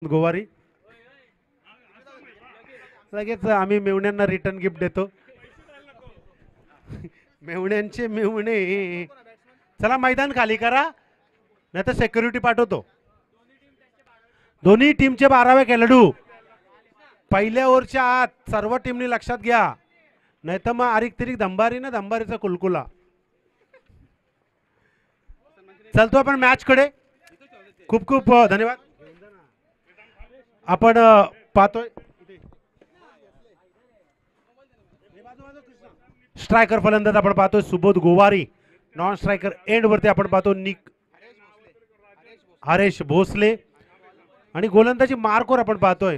गोवारी लगेच आम्ही मेवण्यांना return gift देतो. मेवण्यांचे मेवणे. चला मैदान खाली करा नाही तर सिक्युरिटी पाठवतो. दोन्ही टीमचे 12वे खेळाडू पहिल्या ओव्हरच्या आत सर्व टीमनी लक्षात घ्या नाही तर मग आरिक तिरिक धंबारी ना धंबारीचा कुलकुला. चलतो आपण मॅच कडे. खूप खूप धन्यवाद. आपण पाहतोय स्ट्रायकर फलंदाज आपण पाहतोय Subodh Gowari. Non striker end वरती आपण पाहतो निक हरेश भोसले आणि गोलंदाजी मार्कवर आपण पाहतोय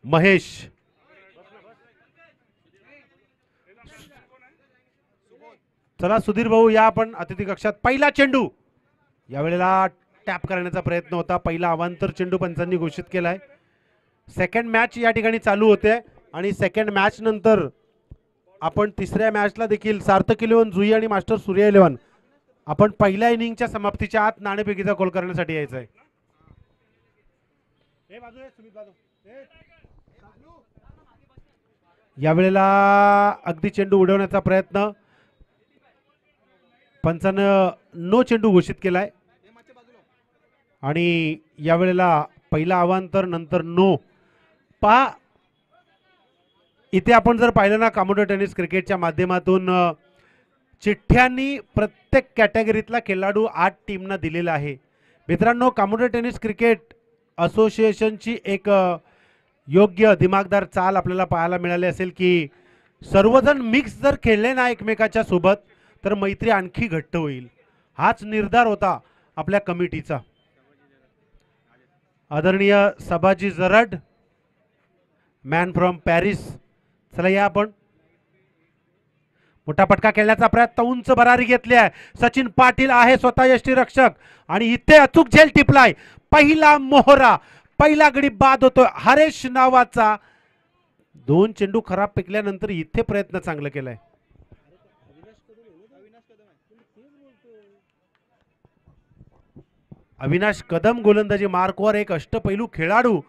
महेश. चला सुधीर भाऊ या आपण अतिथी कक्षात. पहिला चेंडू यावेळेला टॅप करण्याचा प्रयत्न होता. पहिला अवांतर चेंडू पंचांनी घोषित केलाय. सेकंड मॅच या ठिकाणी चालू होते आणि सेकंड मॅच नंतर आपण तिसऱ्या मॅचला देखील सार्थक इलेव्हन जुई आणि मास्टर सूर्य इलेव्हन आपण पहिल्या इनिंगच्या समाप्तीच्या आत नाणेफेकीचा कॉल करण्यासाठी यायचं आहे. यावेळेला अगदी चेंडू उडवण्याचा प्रयत्न पंचानं नो चेंडू घोषित केलाय आणि यावेळेला पहिला अवांतर नंतर नो. पहा इथे आपण जर पाहिलं ना कॉम्प्युटर टेनिस क्रिकेटच्या माध्यमातून चिठ्ठ्यांनी प्रत्येक कॅटेगरीतला खेळाडू 8 टीमना दिलेला आहे. मित्रांनो कॉम्प्युटर टेनिस क्रिकेट असोसिएशनची एक योग्य दिमागदार चाल आपल्याला पाहायला मिळाली असेल की सर्वजण मिक्स जर खेळले ना एकमेकाच्या सोबत तर मैत्री आणखी घट्ट होईल. हाच निर्धार होता आपल्या कमिटीचा. आदरणीय सभाजी जरड मॅन फ्रॉम पॅरिस. चला या आपण. मोठा पटका खेळण्याचा प्रयत्न उंच भरारी घेतली आहे. सचिन पाटील आहे स्वतः यष्टीरक्षक आणि इथे अचूक झेल टिपलाय. पहिला मोहरा पहिला गडी बाद होतो. हरेश नावाचा 2 चेंडू खराब फेकल्यानंतर इथे प्रयत्न चांगला केलाय. अविनाश कदम गोलंदाजी मार्कवर एक अष्टपैलू खेळाडू.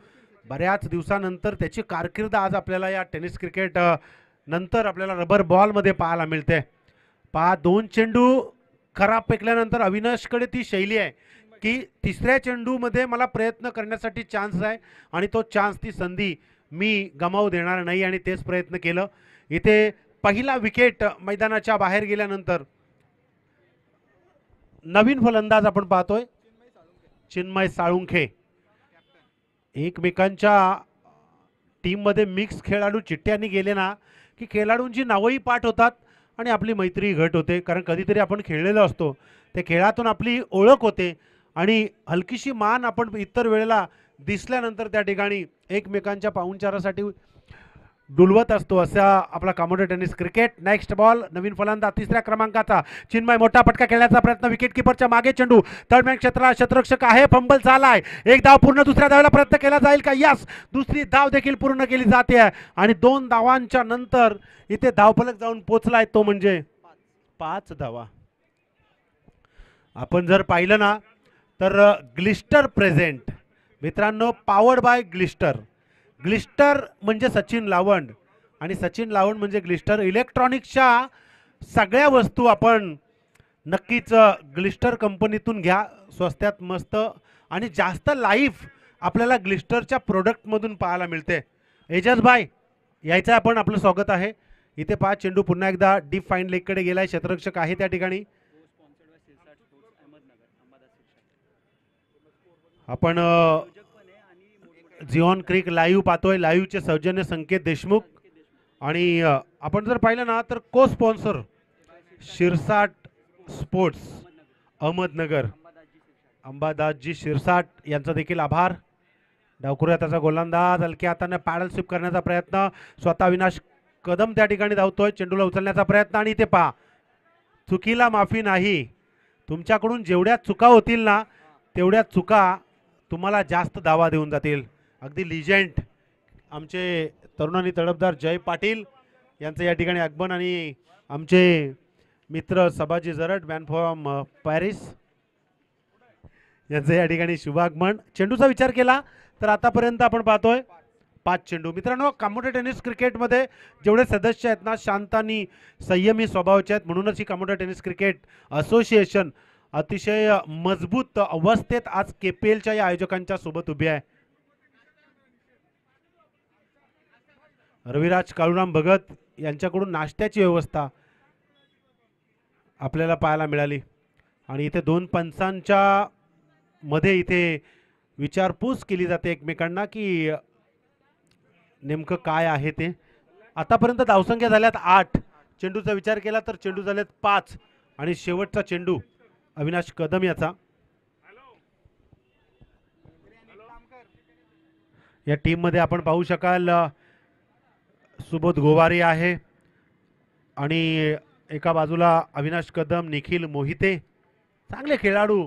बऱ्याच दिवसानंतर त्याची कारकीर्द आज आपल्याला या टेनिस क्रिकेट नंतर आपल्याला रबर बॉल मध्ये पाहायला मिळते. 2 चेंडू खराब फेकल्यानंतर अविनाशकडे ती शैली आहे की तिसऱ्या चेंडू मध्ये मला प्रयत्न करण्यासाठी चान्स आहे आणि तो चान्स ती संधी मी गमावू देणार नाही आणि तेच प्रयत्न केलं. इथे पहिला विकेट मैदानाच्या बाहेर गेल्यानंतर नवीन फलंदाज आपण पाहतोय चिन्मय साळुंखे. एकमेकांच्या टीम मध्ये मिक्स खेळाडू चिठ्ठ्यांनी गेले ना की खेळाडूंची नावही पाठ होतात आणि आपली मैत्री घट होते. कारण कधीतरी आपण खेळलेलो असतो त्या खेळातून आपली ओळख होते आणि हलकीशी मान आपण इतर वेळेला दिसल्यानंतर त्या ठिकाणी एकमेकांच्या पाहुणचारासाठी डुलवत असतो. असा आपला computer tennis cricket. Next ball नवीन फलंदाज तिसऱ्या क्रमांकाचा चिन्मय. मोठा पटका खेळण्याचा प्रयत्न विकेट किपरच्या मागे चेंडू थर्ड क्षेत्राला क्षेत्ररक्षक आहे. फंबल झालाय. एक धाव पूर्ण. दुसऱ्या धावाला प्रयत्न केला जाईल का? यस दुसरी धाव देखील पूर्ण केली जाते आणि 2 धावांच्या नंतर इथे धावफलक जाऊन पोचलाय तो म्हणजे 5 धावा. आपण जर पाहिलं ना तर ग्लिस्टर प्रेझेंट मित्रांनो पॉवर्ड बाय ग्लिस्टर. ग्लिस्टर म्हणजे सचिन लावंड आणि सचिन लावंड म्हणजे ग्लिस्टर. इलेक्ट्रॉनिक्सच्या सगळ्या वस्तू आपण नक्कीच ग्लिस्टर कंपनीतून घ्या. स्वस्त्यात मस्त आणि जास्त लाईफ आपल्याला ग्लिस्टरच्या प्रोडक्टमधून पाहायला मिळते. एजाज भाई यायचं आपण आपलं स्वागत आहे. इथे 5 चेंडू पुन्हा एकदा डीप फाईन लेगकडे गेलाय. क्षेत्ररक्षक आहे त्या ठिकाणी. आपण जिऑन क्रिक लाईव्ह पाहतोय. लाईव्हचे सौजन्य संकेत देशमुख आणि आपण जर पाहिलं ना तर को स्पॉन्सर शिरसाट स्पोर्ट्स अहमदनगर अंबादासजी शिरसाट यांचा देखील आभार. डावखुऱ्या त्याचा गोलंदाज हलक्या हाताने पॅडल स्वीप करण्याचा प्रयत्न. स्वतः अविनाश कदम त्या ठिकाणी धावतोय. चेंडूला उचलण्याचा प्रयत्न आणि इथे पहा चुकीला माफी नाही. तुमच्याकडून जेवढ्या चुका होतील ना तेवढ्या चुका तुम्हाला जास्त धावा देऊन जातील. अगदी लिजेंड आमचे तरुणांनी तडफदार जय पाटील यांचं या ठिकाणी आगमन आणि आमचे मित्र सभाजी जरड मॅन फ्रॉम पॅरिस यांचं या ठिकाणी शुभागमन. चेंडूचा विचार केला तर आतापर्यंत आपण पाहतोय 5 चेंडू. मित्रांनो, कॉम्प्युटर टेनिस क्रिकेटमध्ये जेवढे सदस्य आहेत ना, शांत आणि संयमी स्वभावाचे आहेत. म्हणूनच ही कॉम्प्युटर टेनिस क्रिकेट असोसिएशन अतिशय मजबूत अवस्थेत आज KPLच्या या आयोजकांच्या सोबत उभी आहे. रविराज काळूराम भगत यांच्याकडून नाश्त्याची व्यवस्था आपल्याला पाहायला मिळाली आणि इथे दोन पंचांच्या मध्ये इथे विचारपूस केली जाते एकमेकांना की नेमकं काय आहे ते. आतापर्यंत धावसंख्या झाल्यात 8. चेंडूचा विचार केला तर चेंडू झालेत 5 आणि शेवटचा चेंडू अविनाश कदम याचा. या टीम मध्ये आपण पाहू शकाल सुबोध गोवारी आहे आणि एका बाजूला अविनाश कदम, निखिल मोहिते, चांगले खेळाडू.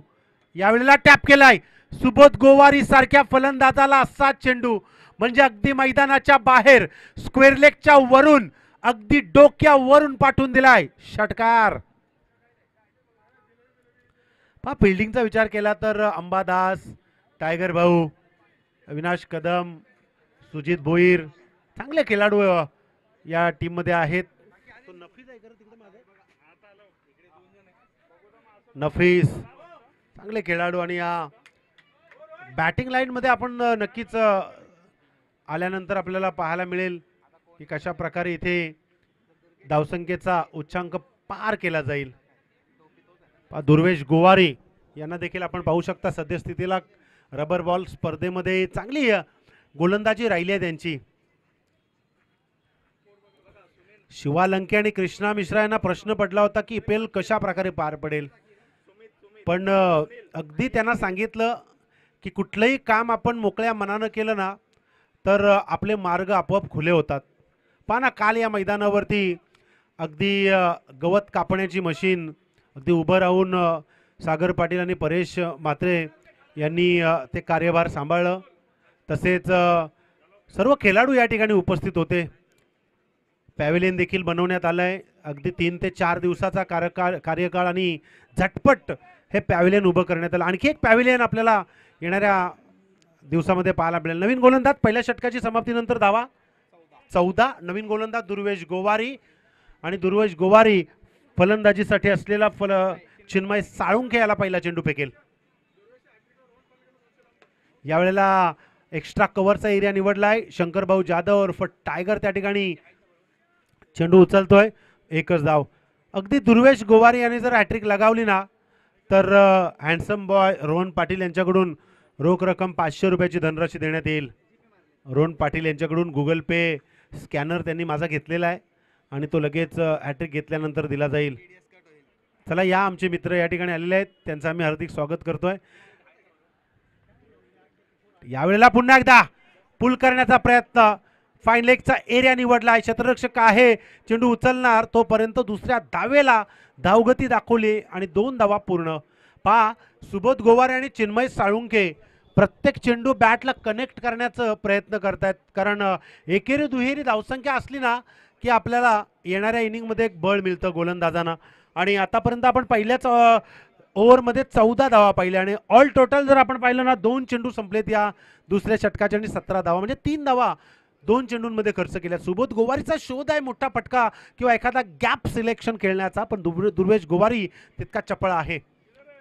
यावेळेला टॅप केलाय सुबोध गोवारी सारख्या फलंदाजाला. 7 चेंडू म्हणजे अगदी मैदानाच्या बाहेर स्क्वेअर लेगच्या वरून अगदी डोक्यावरून पाठवून दिलाय षटकार. पहा, फिल्डिंगचा विचार केला तर अंबादास, टायगर भाऊ, अविनाश कदम, सुजित भोईर चांगले खेळाडू या टीम मध्ये आहेत. नफीस चांगले खेळाडू आणि या बॅटिंग लाईन मध्ये आपण नक्कीच आल्यानंतर आपल्याला पाहायला मिळेल की कशा प्रकारे इथे धावसंख्येचा उच्चांक पार केला जाईल. दुर्वेश गोवारी यांना देखील आपण पाहू शकता सद्यस्थितीला रबर बॉल स्पर्धेमध्ये चांगली गोलंदाजी राहिली आहे त्यांची. शिवा लंके आणि कृष्णा मिश्रा यांना प्रश्न पडला होता की IPL कशा प्रकारे पार पडेल, पण अगदी त्यांना सांगितलं की कुठलंही काम आपण मोकळ्या मनानं केलं ना तर आपले मार्ग आपोआप खुले होतात. पहा ना, काल या मैदानावरती अगदी गवत कापण्याची मशीन अगदी उभं राहून सागर पाटील आणि परेश म्हात्रे यांनी ते कार्यभार सांभाळलं. तसेच सर्व खेळाडू या ठिकाणी उपस्थित होते. पॅव्हेलियन देखील बनवण्यात आलं आहे. अगदी 3 ते 4 दिवसाचा कार्यकाळ आणि झटपट हे पॅव्हेलियन उभं करण्यात आलं. आणखी एक पॅव्हेलियन आपल्याला येणाऱ्या दिवसामध्ये पाहायला मिळेल. नवीन गोलंदाज पहिल्या षटकाची समाप्तीनंतर धावा 14. नवीन गोलंदाज दुर्वेश गोवारी आणि दुर्वेश गोवारी फलंदाजीसाठी असलेला चिन्मय साळुंखे याला पहिला चेंडू फेकेल. यावेळेला एक्स्ट्रा कव्हरचा एरिया निवडलाय. शंकरभाऊ जाधव उर्फ टायगर त्या ठिकाणी चेंडू उचलतोय. एकच धाव. अगदी दुर्वेश गोवारी यांनी जर हॅट्रिक लगावली ना तर हँडसम बॉय रोहन पाटील यांच्याकडून रोख रक्कम 500 रुपयाची धनराशी देण्यात येईल. रोहन पाटील यांच्याकडून गुगल पे स्कॅनर त्यांनी माझा घेतलेला आहे आणि तो लगेच हॅट्रिक घेतल्यानंतर दिला जाईल. चला, या आमचे मित्र या ठिकाणी आलेले आहेत, त्यांचं आम्ही हार्दिक स्वागत करतोय. यावेळेला पुन्हा एकदा पुल करण्याचा प्रयत्न. फाईन लेगचा एरिया निवडला. क्षेत्ररक्षक आहे, चेंडू उचलणार तोपर्यंत दुसऱ्या धावेला धावगती दाखवली आणि 2 धावा पूर्ण. पहा, सुबोध गोवारे आणि चिन्मय साळुंखे प्रत्येक चेंडू बॅटला कनेक्ट करण्याचा प्रयत्न करतायत. कारण एकेरी दुहेरी धावसंख्या असली ना की आपल्याला येणाऱ्या इनिंगमध्ये एक बळ मिळतं गोलंदाजांना. आणि आतापर्यंत आपण पहिल्याच ओव्हरमध्ये 14 धावा पाहिल्या आणि ऑल टोटल जर आपण पाहिलं ना 2 चेंडू संपलेत या दुसऱ्या षटकाच्या आणि 17 धावा म्हणजे 3 धावा 2 चेंडूंमध्ये खर्च केल्या. सुबोध गोवारीचा शोध आहे मोठा फटका किंवा एखादा गॅप सिलेक्शन खेळण्याचा, पण दुर्वेश गोवारी तितका चपळ आहे.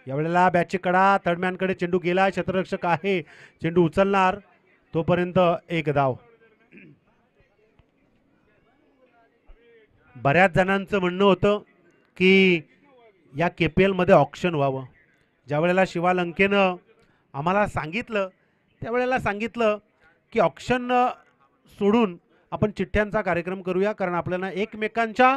यावेळेला बॅटची कडा थर्डमॅनकडे चेंडू गेला. क्षेत्ररक्षक आहे, चेंडू उचलणार तोपर्यंत 1 धाव. बऱ्याच जणांचं म्हणणं होतं की या KPL मध्ये ऑक्शन व्हावं. ज्या वेळेला शिवा लंकेनं आम्हाला सांगितलं त्यावेळेला सांगितलं की ऑक्शन सोडून आपण चिठ्ठ्यांचा कार्यक्रम करूया, कारण आपल्याला एकमेकांच्या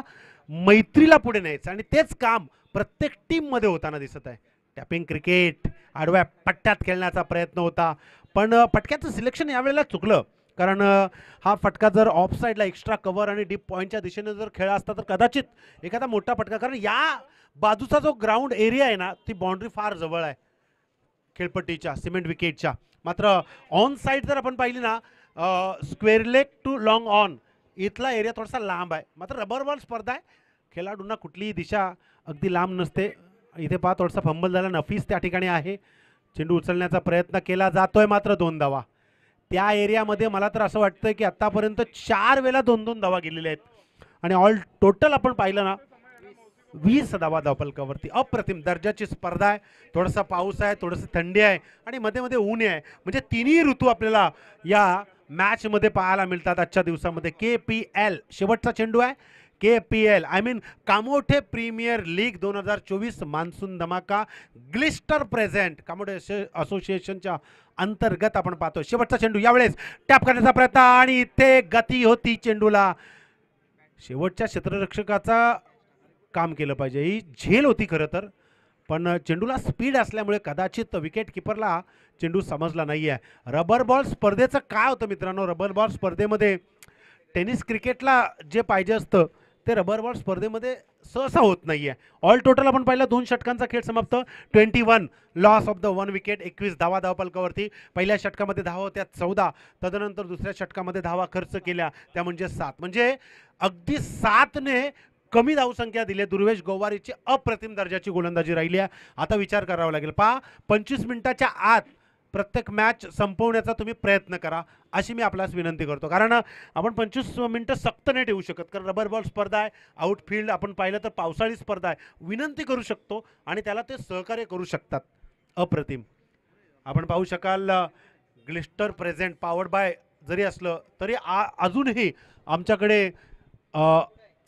मैत्रीला पुढे न्यायचं आणि तेच काम प्रत्येक टीम मध्ये होताना दिसत आहे. टॅपिंग क्रिकेट आडव्या पट्ट्यात खेळण्याचा प्रयत्न होता, पण फटक्याचं सिलेक्शन यावेळेला चुकलं. कारण हा फटका जर ऑफ साईडला एक्स्ट्रा कव्हर आणि डीप पॉईंटच्या दिशेने जर खेळला असता तर कदाचित एखादा मोठा फटका, कारण या बाजूचा जो ग्राउंड एरिया आहे ना ती बाउंड्री फार जवळ आहे खेळपट्टीच्या, सिमेंट विकेटच्या. मात्र ऑन साईड जर आपण पाहिली ना square leg too long on इथला एरिया थोडासा लांब आहे. मात्र रबर बॉल स्पर्धा आहे, खेळाडूंना कुठलीही दिशा अगदी लांब नसते. इथे पहा थोडासा फंबल झाला. नफीस त्या ठिकाणी आहे, चेंडू उचलण्याचा प्रयत्न केला जातोय मात्र 2 धावा. त्या एरियामध्ये मला तर असं वाटतंय की आतापर्यंत 4 वेळा 2-2 धावा गेलेल्या आहेत आणि ऑल टोटल आपण पाहिलं ना 20 धावा धावफलकावरती. अप्रतिम दर्जाची स्पर्धा आहे. थोडासा पाऊस आहे, थोडंसं थंडी आहे आणि मध्ये मध्ये ऊन आहे. म्हणजे तिन्ही ऋतू आपल्याला या मॅच मध्ये पाहायला मिळतात आजच्या दिवसामध्ये. KPL शेवटचा चेंडू आहे. KPL I mean Kamothe premier league 2024 monsoon धमाका ग्लिस्टर प्रेझेंट कामोठे असोसिएशनच्या अंतर्गत आपण पाहतो. शेवटचा चेंडू यावेळेस टॅप करण्याचा प्रयत्न आणि इथे गती होती चेंडूला. शेवटच्या क्षेत्ररक्षकाचा काम केलं पाहिजे. ही झेल होती खरं तर, पण चेंडूला स्पीड असल्यामुळे कदाचित विकेट किपरला चेंडू समजला नाही आहे. रबर बॉल स्पर्धेचं काय होतं मित्रांनो, रबर बॉल स्पर्धेमध्ये टेनिस क्रिकेटला जे पाहिजे असतं ते रबर बॉल स्पर्धेमध्ये सहसा होत नाही आहे. ऑल टोटल आपण पाहिलं 2 षटकांचा खेळ समाप्त. 21 लॉस ऑफ द 1 विकेट. 21 धावा धावफलकावरती. पहिल्या षटकामध्ये धावा होत्या 14. तदनंतर दुसऱ्या षटकामध्ये धावा खर्च केल्या त्या म्हणजे 7. म्हणजे अगदी 7ने कमी धावसंख्या दिली. दुर्वेश गोवारीची अप्रतिम दर्जाची गोलंदाजी राहिली आहे. आता विचार करावा लागेल. पहा 25 मिनिटाच्या आत प्रत्येक मॅच संपवण्याचा तुम्ही प्रयत्न करा अशी मी आपल्यास विनंती करतो. कारण आपण 25 मिनिटं सक्त नाही ठेवू शकत, कारण रबर बॉल स्पर्धा आहे. आउटफील्ड आपण पाहिलं तर पावसाळी स्पर्धा आहे. विनंती करू शकतो आणि त्याला ते सहकार्य करू शकतात. अप्रतिम आपण पाहू शकाल. ग्लिस्टर प्रेझेंट पॉवर्ड बाय जरी असलं तरी अजूनही आमच्याकडे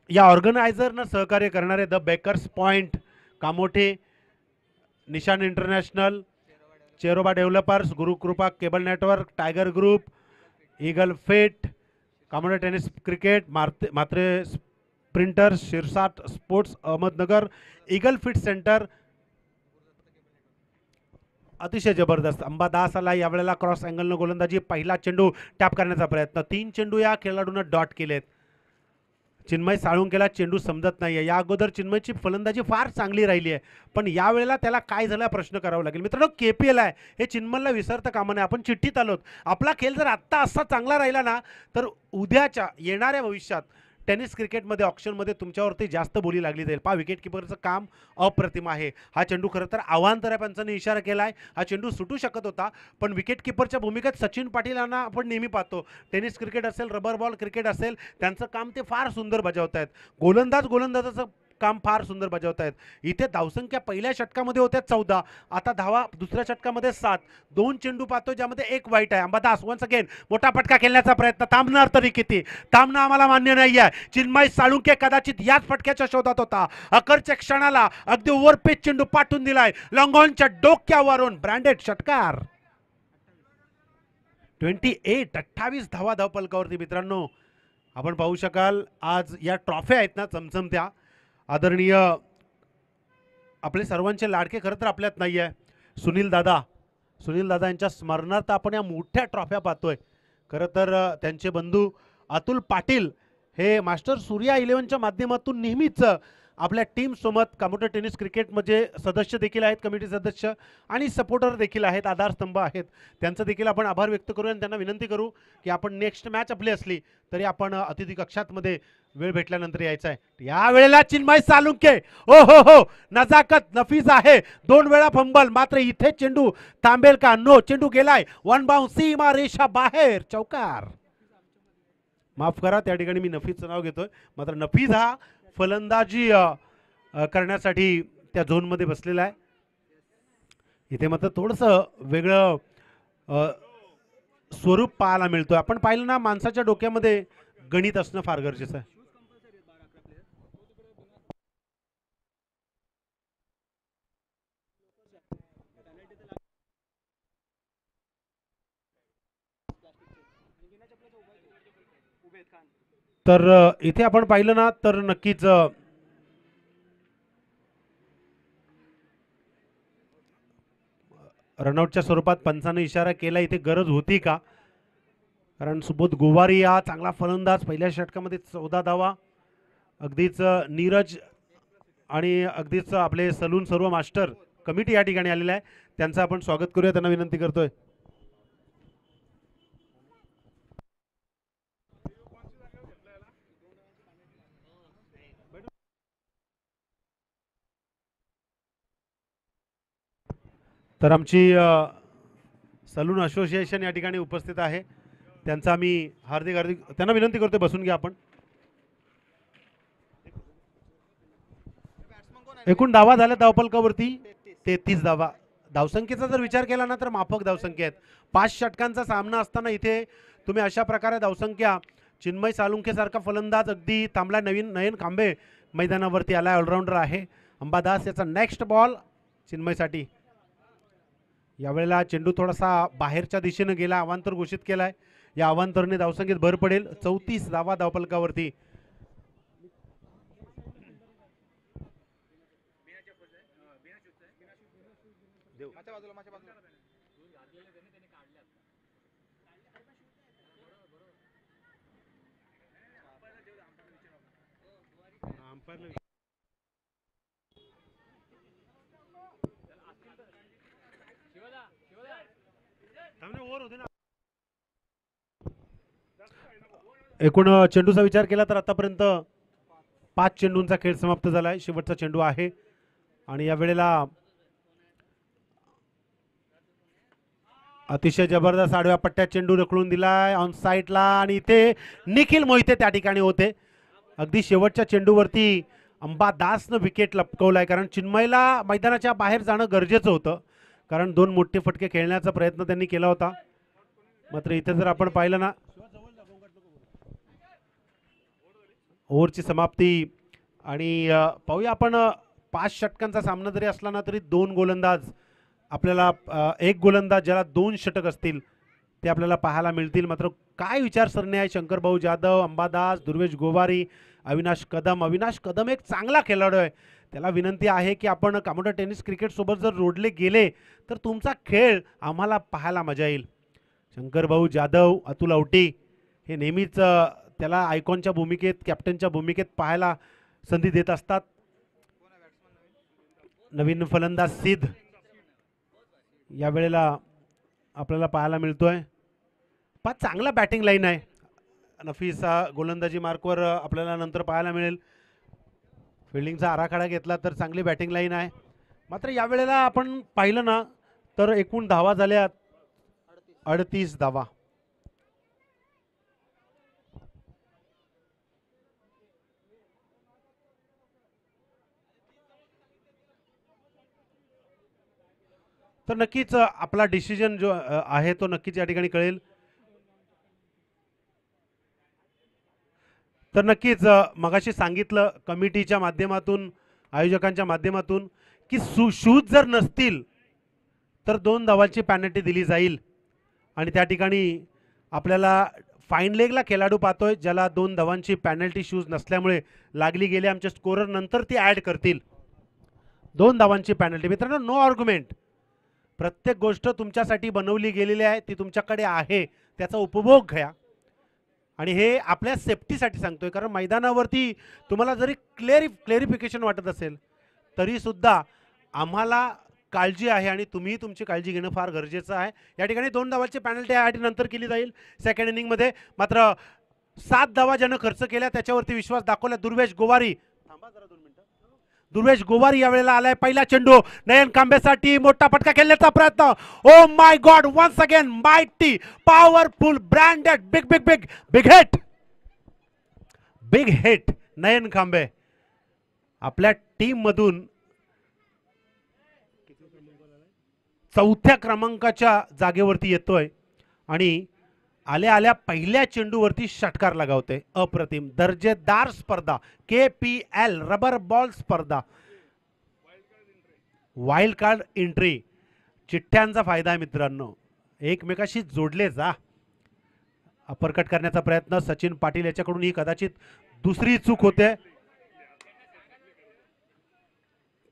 या ऑर्गनायझरनं सहकार्य करणारे the bakers point, Kamothe, Nishan international, Cheroba developers, Gurukripa cable network, tiger group, eagle fit, Kamothe tennis cricket, Matre printers, Shirsat sports Ahmednagar, eagle fit centre. अतिशय जबरदस्त. अंबादास आला यावेळेला क्रॉस अँगलनं गोलंदाजी. पहिला चेंडू टॅप करण्याचा प्रयत्न. 3 चेंडू या खेळाडूनं डॉट केलेत. चिन्मय साळुंकेला चेंडू समजत नाहीये. या अगोदर चिन्मयची फलंदाजी फार चांगली राहिली आहे, पण यावेळेला त्याला काय झालं प्रश्न करावा लागेल. मित्रांनो KPL आहे हे चिन्मयला विसरता कामा नये. आपण चिठ्ठीत आलोत. आपला खेळ जर आत्ता असा चांगला राहिला ना तर उद्याच्या येणाऱ्या भविष्यात टेनिस क्रिकेटमध्ये ऑप्शनमध्ये तुमच्यावरती जास्त बोली लागली जाईल. पहा विकेट किपरचं काम अप्रतिम आहे. हा चेंडू खरं तर आव्हांतर पंचांनी इशारा केला आहे. हा चेंडू सुटू शकत होता, पण विकेट किपरच्या भूमिकेत सचिन पाटील यांना आपण नेहमी पाहतो. टेनिस क्रिकेट असेल, रबर बॉल क्रिकेट असेल, त्यांचं काम ते फार सुंदर बजावत आहेत. गोलंदाजाचं काम फार सुंदर बजावत आहेत. इथे धावसंख्या पहिल्या षटकामध्ये होत्या 14, आता धावा दुसऱ्या षटकामध्ये 7. 2 चेंडू पाहतो ज्यामध्ये 1 वाईट आहे. अंबादास वन्स अगेन मोठा फटका खेळण्याचा प्रयत्न. थांबणार तरी किती? थांबणं आम्हाला मान्य नाही आहे. चिन्मय साळुंके कदाचित याच फटक्याच्या शोधात होता. अखेरच्या क्षणाला अगदी ओव्हरपेच चेंडू पाठवून दिलाय. लॉंगॉनच्या डोक्यावरून ब्रँडेड षटकार. 28 धावा धावफलकावरती. मित्रांनो आपण पाहू शकाल आज या ट्रॉफी आहेत ना चमचमत्या. आदरणीय आपले सर्वांचे लाडके खरं तर आपल्यात नाही आहे, सुनील दादा यांच्या स्मरणार्थ आपण या मोठ्या ट्रॉफ्या पाहतोय. खरं तर त्यांचे बंधू अतुल पाटील हे मास्टर सूर्या 11च्या माध्यमातून नेहमीच आपल्या टीमसोबत कामोठे टेनिस क्रिकेटमध्ये सदस्य देखील आहेत, कमिटी सदस्य आणि सपोर्टर देखील आहेत, आधारस्तंभ आहेत. त्यांचं देखील आपण आभार व्यक्त करू आणि त्यांना विनंती करू की आपण नेक्स्ट मॅच आपली असली तरी आपण अतिथी कक्षातमध्ये वेळ भेटल्यानंतर यायचं आहे. या वेळेला चिन्मय साळुंके हो हो हो नजाकत नफीस आहे. 2 वेळा फंबल, मात्र इथे चेंडू थांबेल का? नो, चेंडू गेलाय. 1 बाउंस, सीमा रेषा बाहेर, चौकार. माफ करा त्या ठिकाणी मी नफीसचं नाव घेतोय, मात्र नफीस हा फलंदाजी करण्यासाठी त्या झोनमध्ये बसलेला आहे. इथे मात्र थोडंसं वेगळं स्वरूप पाहायला मिळतोय. आपण पाहिलं ना माणसाच्या डोक्यामध्ये गणित असणं फार गरजेचं आहे. तर इथे आपण पाहिलं ना तर नक्कीच रनआउटच्या स्वरूपात पंचाने इशारा केला. इथे गरज होती का? कारण सुबोध गोवारी हा चांगला फलंदाज, पहिल्या षटकामध्ये 14 धावा. अगदीच नीरज आणि अगदीच आपले सलून सर्व मास्टर कमिटी या ठिकाणी आलेले आहे, त्यांचं आपण स्वागत करूया, त्यांना विनंती करतोय. तर आमची सलून असोसिएशन या ठिकाणी उपस्थित आहे, त्यांचा मी हार्दिक हार्दिक त्यांना विनंती करतो बसून घ्या आपण. एकूण धावा झाल्या धावफलकावरती 33 धावा. धावसंख्येचा जर विचार केला ना तर माफक धावसंख्या आहेत. 5 षटकांचा सामना असताना इथे तुम्ही अशा प्रकारे धावसंख्या, चिन्मय सालुंखे सारखा फलंदाज अगदी थांबला, नयन कांबे मैदानावरती आला, ऑलराऊंडर आहे. अंबादास याचा नेक्स्ट बॉल चिन्मयसाठी. यावेळेला चेंडू थोडासा बाहेरच्या दिशेने गेला, अवांतर घोषित केलाय. या अवांतरने धावसंख्येत भर पडेल. 34 धावा धावफलकावरती. एकूण चेंडूचा विचार केला तर आतापर्यंत 5 चेंडूंचा खेळ समाप्त झाला आहे. शेवटचा चेंडू आहे आणि या वेळेला अतिशय जबरदस्त आडव्या पट्ट्यात चेंडू रखडून दिलाय ऑन साईडला आणि इथे निखिल मोहिते त्या ठिकाणी होते. अगदी शेवटच्या चेंडूवरती अंबादासनं विकेट लपकवलाय, कारण चिन्मयला मैदानाच्या बाहेर जाणं गरजेचं होतं, कारण 2 मोठे फटके खेळण्याचा प्रयत्न त्यांनी केला होता. मात्र इथे जर आपण पाहिलं ना, ओव्हरची समाप्ती आणि पाहूया आपण 5 षटकांचा सामना जरी असला ना तरी 2 गोलंदाज आपल्याला, एक गोलंदाज ज्याला 2 षटक असतील ते आपल्याला पाहायला मिळतील. मात्र काय विचारसरणी आहे शंकरभाऊ जाधव, अंबादास, दुर्वेश गोवारी, अविनाश कदम. अविनाश कदम एक चांगला खेळाडू आहे, त्याला विनंती आहे की आपण कॉम्प्युटर टेनिस क्रिकेट सोबत जर जोडले गेले तर तुमचा खेळ आम्हाला पाहायला मजा येईल. शंकरभाऊ जाधव, अतुल आवटी हे नेहमीच त्याला आयकॉनच्या भूमिकेत, कॅप्टनच्या भूमिकेत पाहायला संधी देत असतात. नवीन फलंदाज सिद्ध या वेळेला आपल्याला पाहायला मिळतोय. चांगला बॅटिंग लाईन आहे. नफीस गोलंदाजी मार्कवर आपल्याला नंतर पाहायला मिळेल. फिल्डिंगचा आराखडा घेतला तर चांगली बॅटिंग लाईन आहे. मात्र या वेळेला आपण पाहिलं ना तर एकूण धावा झाल्या 38 धावा. तर नक्कीच आपला डिसिजन जो आहे तो नक्कीच या ठिकाणी कळेल. तर नक्कीच मगाशी सांगितलं कमिटीच्या माध्यमातून, आयोजकांच्या माध्यमातून की शूज जर नसतील तर 2 धावांची पॅनल्टी दिली जाईल. आणि त्या ठिकाणी आपल्याला फाईन लेगला खेळाडू पाहतोय ज्याला 2 धावांची पॅनल्टी शूज नसल्यामुळे लागली गेली. आमच्या स्कोरर नंतर ती ॲड करतील 2 धावांची पॅनल्टी. मित्रांनो, नो आर्ग्युमेंट. प्रत्येक गोष्ट तुमच्यासाठी बनवली गेलेली आहे, ती तुमच्याकडे आहे, त्याचा उपभोग घ्या. आणि हे आपल्या सेफ्टीसाठी सांगतोय, कारण मैदानावरती तुम्हाला जरी क्लेरिफिकेशन वाटत असेल तरी सुद्धा आम्हाला काळजी आहे आणि तुम्ही तुमची काळजी घेणं फार गरजेचं आहे. या ठिकाणी 2 धावांची पॅनल्टी यासाठी नंतर केली जाईल सेकंड इनिंगमध्ये. मात्र 7 धावा ज्यानं खर्च केल्या त्याच्यावरती विश्वास दाखवला दुर्वेश गोवारी. थांबा जरा 2 मिनिटं. दुर्वेश गोवारी यावेळेला आलाय. पहिला चेंडू नयन कांबेसाठी मोठा फटका खेळण्याचा प्रयत्न. Oh my God, once again mighty powerful branded big big big big hit. Big hit. Nayan Kambe आपल्या टीम मधून 4थ्या क्रमांकाच्या जागेवरती येतोय आणि आल्या आल्या पहिल्या चेंडूवरती षटकार लगावते. अप्रतिम दर्जेदार स्पर्धा, KPL रबर बॉल स्पर्धा, वाईल्ड कार्ड एंट्री. चिठ्ठ्यांचा फायदा आहे मित्रांनो, एकमेकाशी जोडले जा. अपरकट करण्याचा प्रयत्न सचिन पाटील याच्याकडून ही कदाचित दुसरी चूक होते.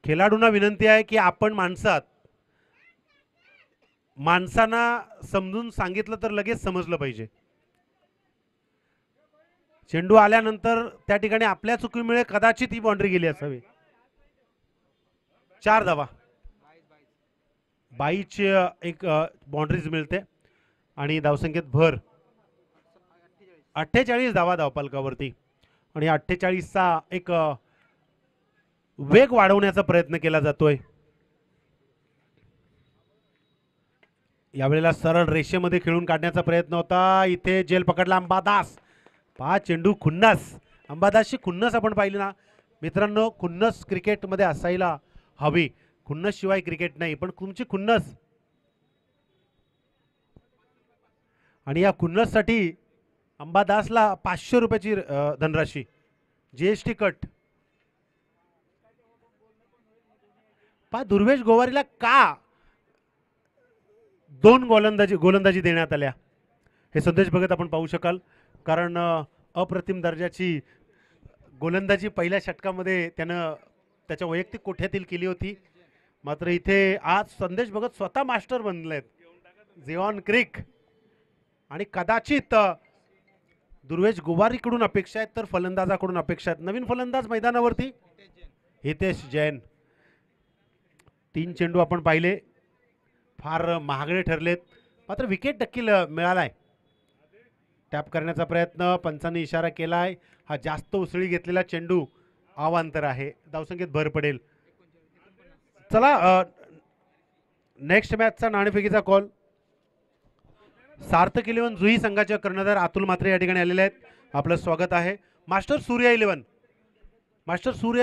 खेळाडूंना विनंती आहे की आपण माणसांना समजून सांगितलं तर लगेच समजलं पाहिजे. चेंडू आल्यानंतर त्या ठिकाणी आपल्या चुकीमुळे कदाचित ही बाउंड्री गेली असावी. 4 धावा. 22ची एक बाउंड्रीज मिळते आणि धावसंख्येत भर. 48 धावा धावफलकावरती आणि 48चा एक वेग वाढवण्याचा प्रयत्न केला जातोय. यावेळेला सरळ रेषेमध्ये खेळून काढण्याचा प्रयत्न होता. इथे जेल पकडला अंबादास. चेंडू खुन्नस. अंबादासची खुन्नस आपण पाहिली ना मित्रांनो. खुन्नस क्रिकेटमध्ये असायला हवी. खुन्नस शिवाय क्रिकेट नाही. पण तुमची खुन्नस आणि या खुन्नससाठी अंबादासला 500 रुपयाची धनराशी GST कट. दुर्वेश गोवारीला का 2 गोलंदाजी देण्यात आल्या हे संदेश बघत आपण पाहू शकाल. कारण अप्रतिम दर्जाची गोलंदाजी पहिल्या षटकामध्ये त्यानं त्याच्या वैयक्तिक कोठ्यातील केली होती. मात्र इथे आज संदेश भगत स्वतः मास्टर बनलेत. झिऑन क्रिक आणि कदाचित दुर्वेश गोवारीकडून अपेक्षा आहेत तर फलंदाजाकडून अपेक्षा आहेत. नवीन फलंदाज मैदानावरती हितेश जैन. 3 चेंडू आपण पाहिले फार महागडे ठरलेत. मात्र विकेट देखील मिळालाय. टॅप करण्याचा प्रयत्न पंचांनी इशारा केलाय. हा जास्त उसळी घेतलेला चेंडू अवांतर आहे. धावसंख्येत भर पडेल. चला नेक्स्ट मॅचचा नाणेफेकीचा कॉल. सार्थक 11 जुई संघाचे कर्णधार अतुल म्हात्रे या ठिकाणी आलेले आहेत. आपलं स्वागत आहे. मास्टर सूर्या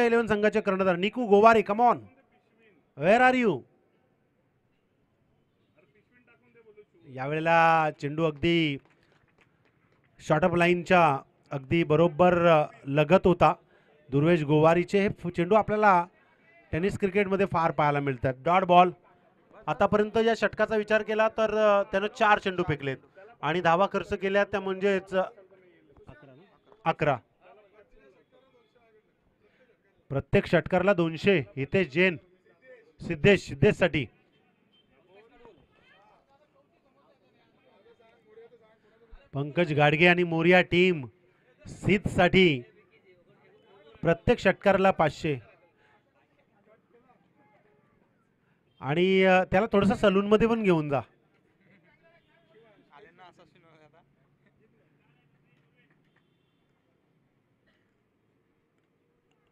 11 संघाचे कर्णधार Niku Gowari. Come on, where are you. यावेळेला चेंडू अगदी शॉर्ट अप लाईनच्या अगदी बरोबर लगत होता. दुर्वेश गोवारीचे हे चेंडू आपल्याला टेनिस क्रिकेटमध्ये फार पाहायला मिळतात. Dot ball. आतापर्यंत या षटकाचा विचार केला तर त्यानं 4 चेंडू फेकलेत आणि धावा खर्च केल्या त्या म्हणजेच 11. प्रत्येक षटकाला 200. हितेश जैन सिद्धेशसाठी. पंकज गाडगे आणि मोरिया टीम सिद्धसाठी प्रत्येक षटकाला 500 आणि त्याला थोडंसं सलून मध्ये पण घेऊन जा.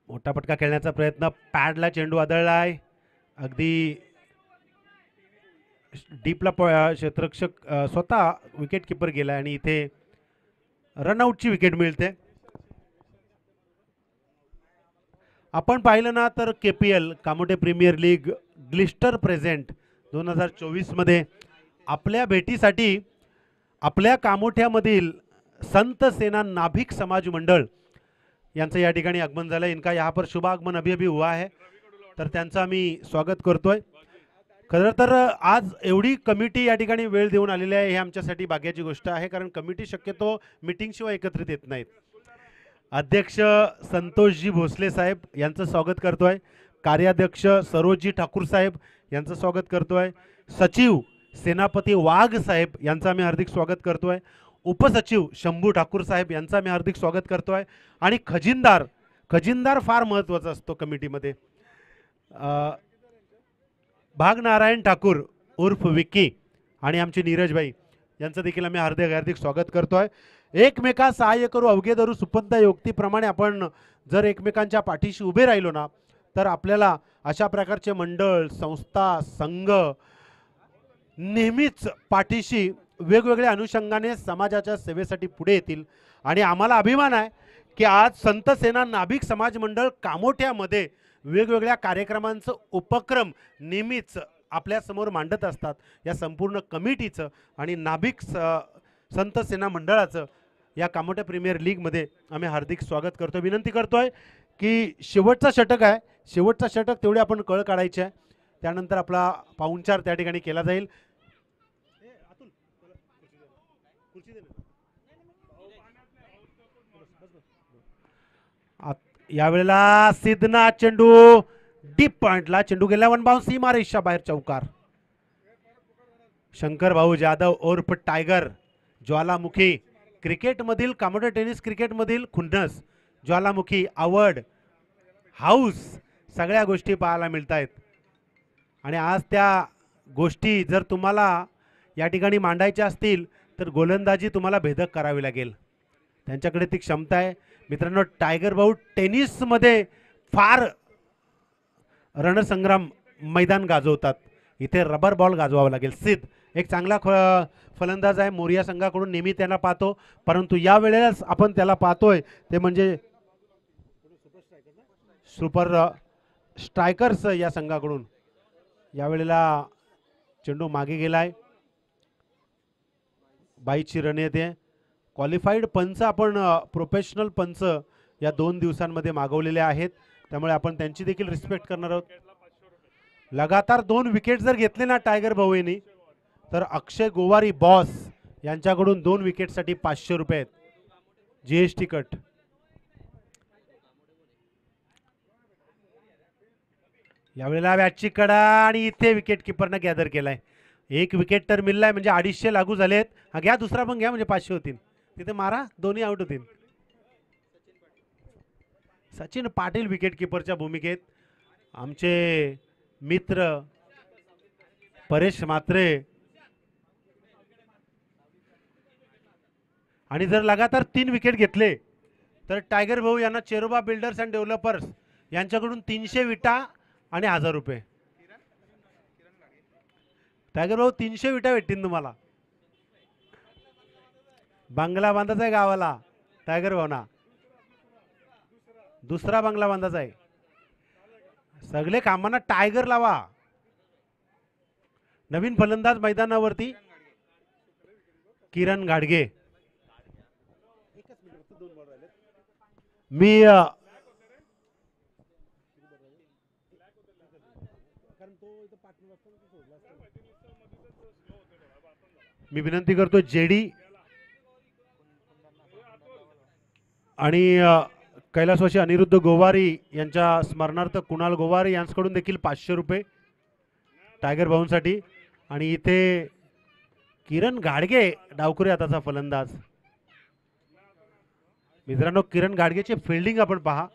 मोठा पटका खेळण्याचा प्रयत्न. पॅडला चेंडू आदळलाय. अगदी डीपला क्षेत्ररक्षक स्वतः विकेट किपर गेलाय आणि इथे रनआउटची विकेट मिळते. आपण पाहिलं ना तर KPL Kamothe premier league glister present 2024 मध्ये आपल्या भेटीसाठी आपल्या कामोठ्यामधील संत सेना नाभिक समाज मंडळ यांचं या ठिकाणी आगमन झालं. इनका यहाँ पर शुभ आगमन अभी अभी हुआ है. तर त्यांचं आम्ही स्वागत करतोय. खरं तर आज एवढी कमिटी या ठिकाणी वेळ देऊन आलेली आहे हे आमच्यासाठी भाग्याची गोष्ट आहे. कारण कमिटी शक्यतो मीटिंगशिवाय एकत्रित येत नाहीत. अध्यक्ष संतोषजी भोसले साहेब यांचं स्वागत करतोय. कार्याध्यक्ष सरोजजी ठाकूर साहेब यांचं स्वागत करतोय. सचिव सेनापती वाघ साहेब यांचं आम्ही हार्दिक स्वागत करतोय. उपसचिव शंभू ठाकूर साहेब यांचं आम्ही हार्दिक स्वागत करतोय. आणि खजिनदार फार महत्त्वाचा असतो कमिटीमध्ये. भागनारायण ठाकूर उर्फ विक्की आणि आमचे नीरजभाई यांचं देखील आम्ही हार्दिक स्वागत करतोय. एकमेका सहाय्य करू अवघे धरू सुपंथ योक्तीप्रमाणे आपण जर एकमेकांच्या पाठीशी उभे राहिलो ना तर आपल्याला अशा प्रकारचे मंडळ संस्था संघ नेहमीच पाठीशी वेगवेगळ्या अनुषंगाने समाजाच्या सेवेसाठी पुढे येतील. आणि आम्हाला अभिमान आहे की आज संत सेना नाभिक समाज मंडळ कामोठ्यामध्ये वेगवेगळ्या कार्यक्रमांचं उपक्रम नेहमीच आपल्यासमोर मांडत असतात. या संपूर्ण कमिटीचं आणि नाभिक संत सेना मंडळाचं या कामोठ्या प्रीमियर लीगमध्ये आम्ही हार्दिक स्वागत करतो. विनंती करतोय की शेवटचा षटक आहे. शेवटचा षटक तेवढे आपण कळ काढायचे आहे. त्यानंतर आपला पाहुणचार त्या ठिकाणी केला जाईल. यावेळेला सिद्धनाथ चेंडू डीप पॉइंटला चेंडू गेला. 1 बाउंस सीमारेषा बाहेर चौकार. शंकर भाऊ जाधव उर्फ टायगर ज्वालामुखी क्रिकेटमधील कामोटे टेनिस क्रिकेटमधील खुन्नस ज्वालामुखी आवड हाऊस सगळ्या गोष्टी पाहायला मिळत आहेत. आणि आज त्या गोष्टी जर तुम्हाला या ठिकाणी मांडायच्या असतील तर गोलंदाजी तुम्हाला भेदक करावी लागेल. त्यांच्याकडे ती क्षमता आहे. मित्रांनो टायगर भाऊ टेनिसमध्ये फार रणसंग्राम मैदान गाजवतात. इथे रबर बॉल गाजवावा लागेल. सिद्ध एक चांगला फलंदाज आहे मोरिया संघाकडून, नेहमी त्यांना पाहतो, परंतु या वेळेलाच आपण त्याला पाहतोय ते म्हणजे सुपर स्ट्रायकर्स या संघाकडून यावेळेला चेंडू मागे गेलाय. 22ची रन येते. क्वालिफाईड पंच आपण प्रोफेशनल पंच या 2 दिवसांमध्ये मागवलेले आहेत, त्यामुळे आपण त्यांची देखील रिस्पेक्ट करणार आहोत. लगातार 2 विकेट जर घेतले ना टायगर भाऊ यांनी, तर अक्षय गोवारी बॉस यांच्याकडून 2 विकेटसाठी 500 रुपये आहेत, जीएसटी कट. यावेळेला बॅटची कडा आणि इथे विकेट किपरनं गॅदर केलाय. 1 विकेट तर मिळलाय म्हणजे 250 लागू झालेत. हा घ्या, दुसरा पण घ्या म्हणजे 500 होतील. तिथे मारा, दोन्ही आउट होतील. सचिन पाटील विकेट किपरच्या भूमिकेत, आमचे मित्र परेश म्हात्रे. आणि जर लगातार 3 विकेट घेतले तर टायगर भाऊ यांना चेरोबा बिल्डर्स अँड डेव्हलपर्स यांच्याकडून 300 विटा आणि 1000 रुपये. टायगर भाऊ 300 विटा भेटतील तुम्हाला. बंगला बांधायचा आहे गावाला टायगर भाऊना, दुसरा बंगला बांधायचा आहे. सगळे कामांना टायगर लावा. नवीन फलंदाज मैदानावरती किरण घाडगे. मी विनंती करतो जेडी आणि कैलासवासी अनिरुद्ध गोवारी यांच्या स्मरणार्थ कुणाल गोवारी यांच्याकडून देखील 500 रुपये टायगर भाऊंसाठी. आणि इथे किरण घाडगे डावखुरी हाताचा फलंदाज. मित्रांनो, किरण घाडगेची फिल्डिंग आपण पहा.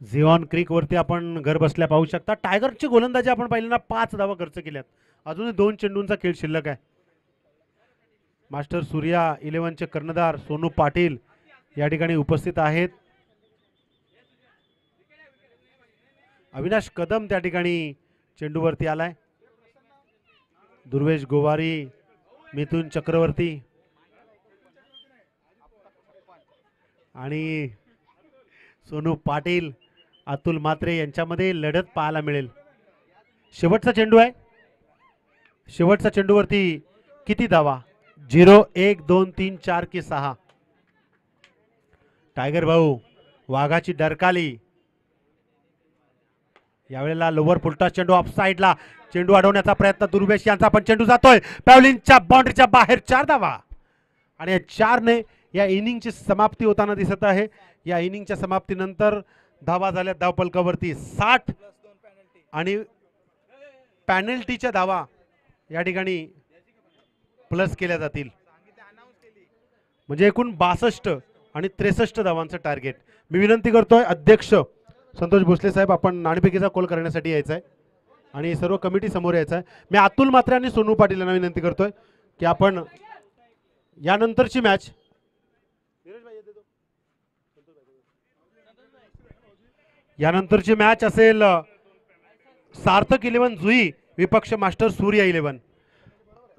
झिऑन क्रिक वरती आपण घर बसल्या पाहू शकता. टायगरची गोलंदाजी आपण पाहिली ना, 5 धावा खर्च केल्यात. अजूनही 2 चेंडूंचा खेळ शिल्लक आहे. मास्टर सूर्या 11चे कर्णधार सोनू पाटील या ठिकाणी उपस्थित आहेत. अविनाश कदम त्या ठिकाणी चेंडूवरती आलाय. दुर्वेश गोवारी, मिथुन चक्रवर्ती आणि सोनू पाटील, अतुल म्हात्रे यांच्यामध्ये लढत पाहायला मिळेल. शेवटचा चेंडू आहे. शेवटच्या चेंडूवरती किती धावा? 0, 1, 2, 3, 4 की 6. टायगर भाऊ वाघाची डरकाली. यावेळेला लोवर फुलटॉस चेंडू ऑफ साइडला, चेंडू अडवण्याचा प्रयत्न दुर्वेश यांचा, पण चेंडू जातोय पॅव्हलिनच्या बाउंड्रीच्या बाहेर. 4 धावा आणि या 4ने या इनिंगची समाप्ती होताना दिसत आहे. या इनिंगच्या समाप्तीनंतर धावा झाल्या धावपलकावरती 60 आणि पॅनल्टीच्या धावा या ठिकाणी प्लस केल्या जातील. म्हणजे एकूण 62 आणि 63 धावांचं टार्गेट. मी विनंती करतोय अध्यक्ष संतोष भोसले साहेब, आपण नाणेफेकीचा कॉल करण्यासाठी यायचं आहे आणि सर्व कमिटी समोर यायचं आहे. मी अतुल म्हात्रे आणि सोनू पाटील यांना विनंती करतोय की आपण यानंतरची मॅच असेल सार्थक 11 जुई विपक्ष मास्टर सूर्य 11.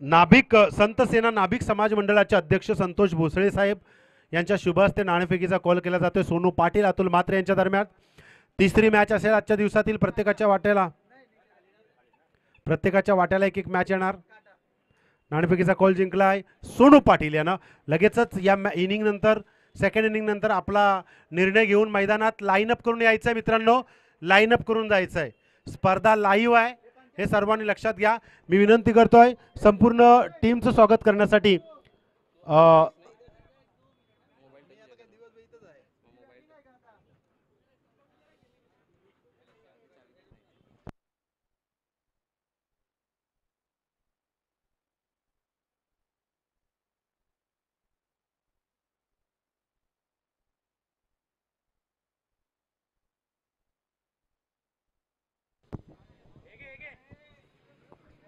नाभिक संत सेना नाभिक समाज मंडळाचे अध्यक्ष संतोष भोसले साहेब यांच्या शुभ हस्ते नाणेफेकीचा कॉल केला जातोय. सोनू पाटील अतुल म्हात्रे यांच्या दरम्यान तिसरी मॅच असेल आजच्या दिवसातील. प्रत्येकाच्या वाट्याला एक मॅच येणार. नाणेफेकीचा कॉल जिंकलाय सोनू पाटील यानं. लगेचच या इनिंग नंतर, सेकंड इनिंग नंतर आपला निर्णय घेऊन मैदानात लाईनअप करून यायचं आहे. मित्रांनो, लाईनअप करून जायचं आहे. स्पर्धा लाईव्ह आहे, हे सर्वांनी लक्षात घ्या. मी विनंती करतोय संपूर्ण टीमचं स्वागत करण्यासाठी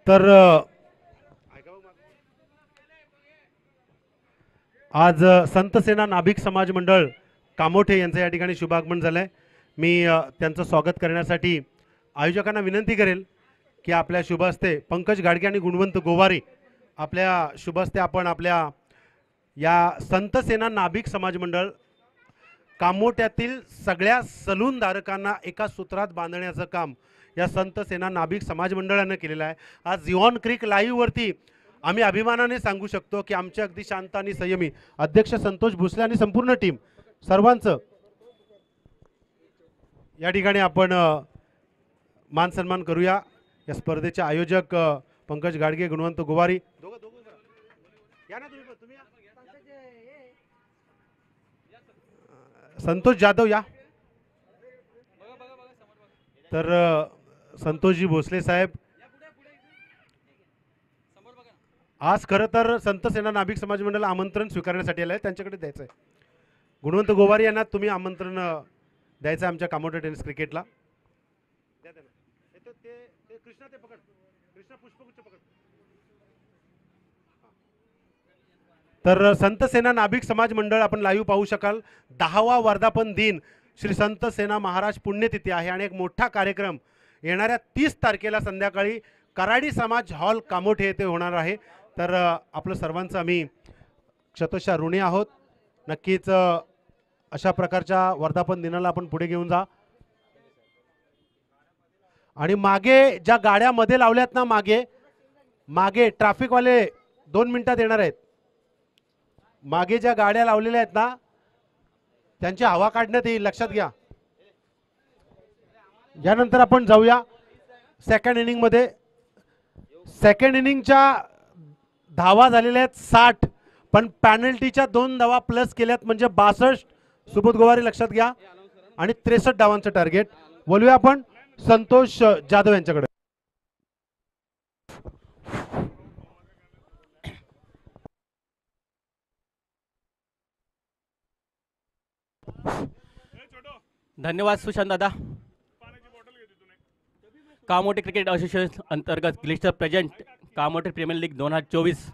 तर आज संत सेना नाभिक समाज मंडळ कामोठे यांचं या ठिकाणी शुभागमन झालंय. मी त्यांचं स्वागत करण्यासाठी आयोजकांना विनंती करेल की आपल्या शुभ हस्ते पंकज गाडगे आणि गुणवंत गोवारी आपल्या शुभ हस्ते आपण आपल्या या संत सेना नाभिक समाज मंडळ कामोट्यातील सगळ्या सलून धारकांना एका सूत्रात बांधण्याचं काम या संत सेना नाभिक समाज मंडळानं केलेलं आहे. आज झिऑन क्रिक लाईव्हवरती आम्ही अभिमानाने सांगू शकतो की आमचे अगदी शांत आणि संयमी अध्यक्ष संतोष भोसले आणि संपूर्ण टीम सर्वांचं या ठिकाणी आपण मान सन्मान करूया. या स्पर्धेचे आयोजक पंकज गाडगे गुणवंत गोवारी या ना तुम्ही संतोष जाधव या. तर संतोषजी भोसले साहेब आज खरं तर संत सेना नाभिक समाज मंडळ आमंत्रण स्वीकारण्यासाठी आलं आहे, त्यांच्याकडे द्यायचं आहे. गुणवंत गोवारी यांना तुम्ही आमंत्रण द्यायचं आहे आमच्या कामोटे टेनिस क्रिकेटला. तर संत सेना नाभिक समाज मंडळ आपण लाईव्ह पाहू शकाल. 10वा वर्धापन दिन श्री संत सेना महाराज पुण्यतिथी आहे आणि एक मोठा कार्यक्रम येणाऱ्या 30 तारखेला संध्याकाळी कराडी समाज हॉल कामोठे येथे होणार आहे. तर आपलं सर्वांचं आम्ही शतशः ऋणी आहोत. नक्कीच अशा प्रकारच्या वर्धापन दिनाला आपण पुढे घेऊन जा. आणि मागे ज्या गाड्या मध्ये लावल्यात ना, मागे ट्रॅफिकवाले 2 मिनिटात येणार आहेत. मागे ज्या गाड्या लावलेल्या आहेत ना त्यांची हवा काढण्यात येईल, लक्षात घ्या. यानंतर आपण जाऊया सेकंड इनिंग मध्ये. सेकंड इनिंगच्या धावा झालेल्या आहेत 60, पण पॅनल्टीच्या 2 धावा प्लस केल्यात म्हणजे 62. सुबोध गोवारी लक्षात घ्या. आणि 63 धावांचं टार्गेट. बोलूया आपण संतोष जाधव यांच्याकडे. धन्यवाद सुशांत दादा. कामोटे क्रिकेट असोसिएशन अंतर्गत glister present Kamothe premier league 2024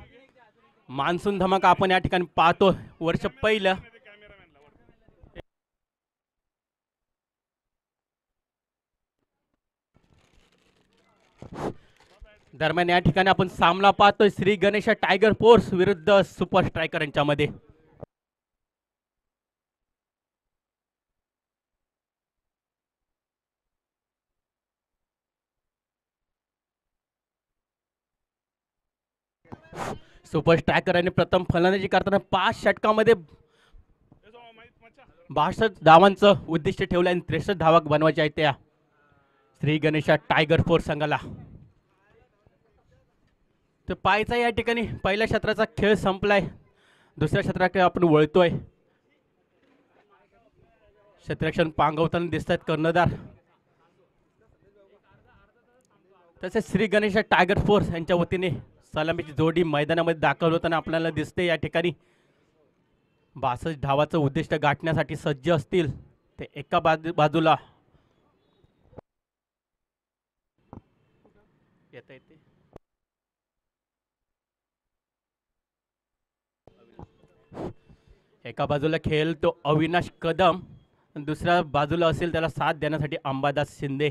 monsoon धमाका आपण या ठिकाणी पाहतो. वर्ष पहिलं दरम्यान या ठिकाणी आपण सामना पाहतोय श्री गणेश टायगर फोर्स विरुद्ध सुपर स्ट्रायकर यांच्यामध्ये. सुपर स्ट्रायकर यांनी प्रथम फलंदाजी करताना 5 षटकामध्ये 62 धावांचं उद्दिष्ट ठेवलं आणि 63 धावा बनवायचे आहेत त्या श्री गणेश टायगर फोर्स संघाला. तर पाहायचा या ठिकाणी पहिल्या क्षेत्राचा खेळ संपलाय, दुसऱ्या क्षेत्राकडे आपण वळतोय. क्षेत्ररक्षण पांगवताना दिसतात कर्णधार. तसेच श्री गणेश टायगर फोर्स यांच्या वतीने सलामीची जोडी मैदानामध्ये दाखल होताना आपल्याला दिसते. या ठिकाणी 62 धावाचं उद्दिष्ट गाठण्यासाठी सज्ज असतील ते एका बाजूला येते. एका बाजूला खेळ तो अविनाश कदम, दुसऱ्या बाजूला असेल त्याला साथ देण्यासाठी अंबादास शिंदे.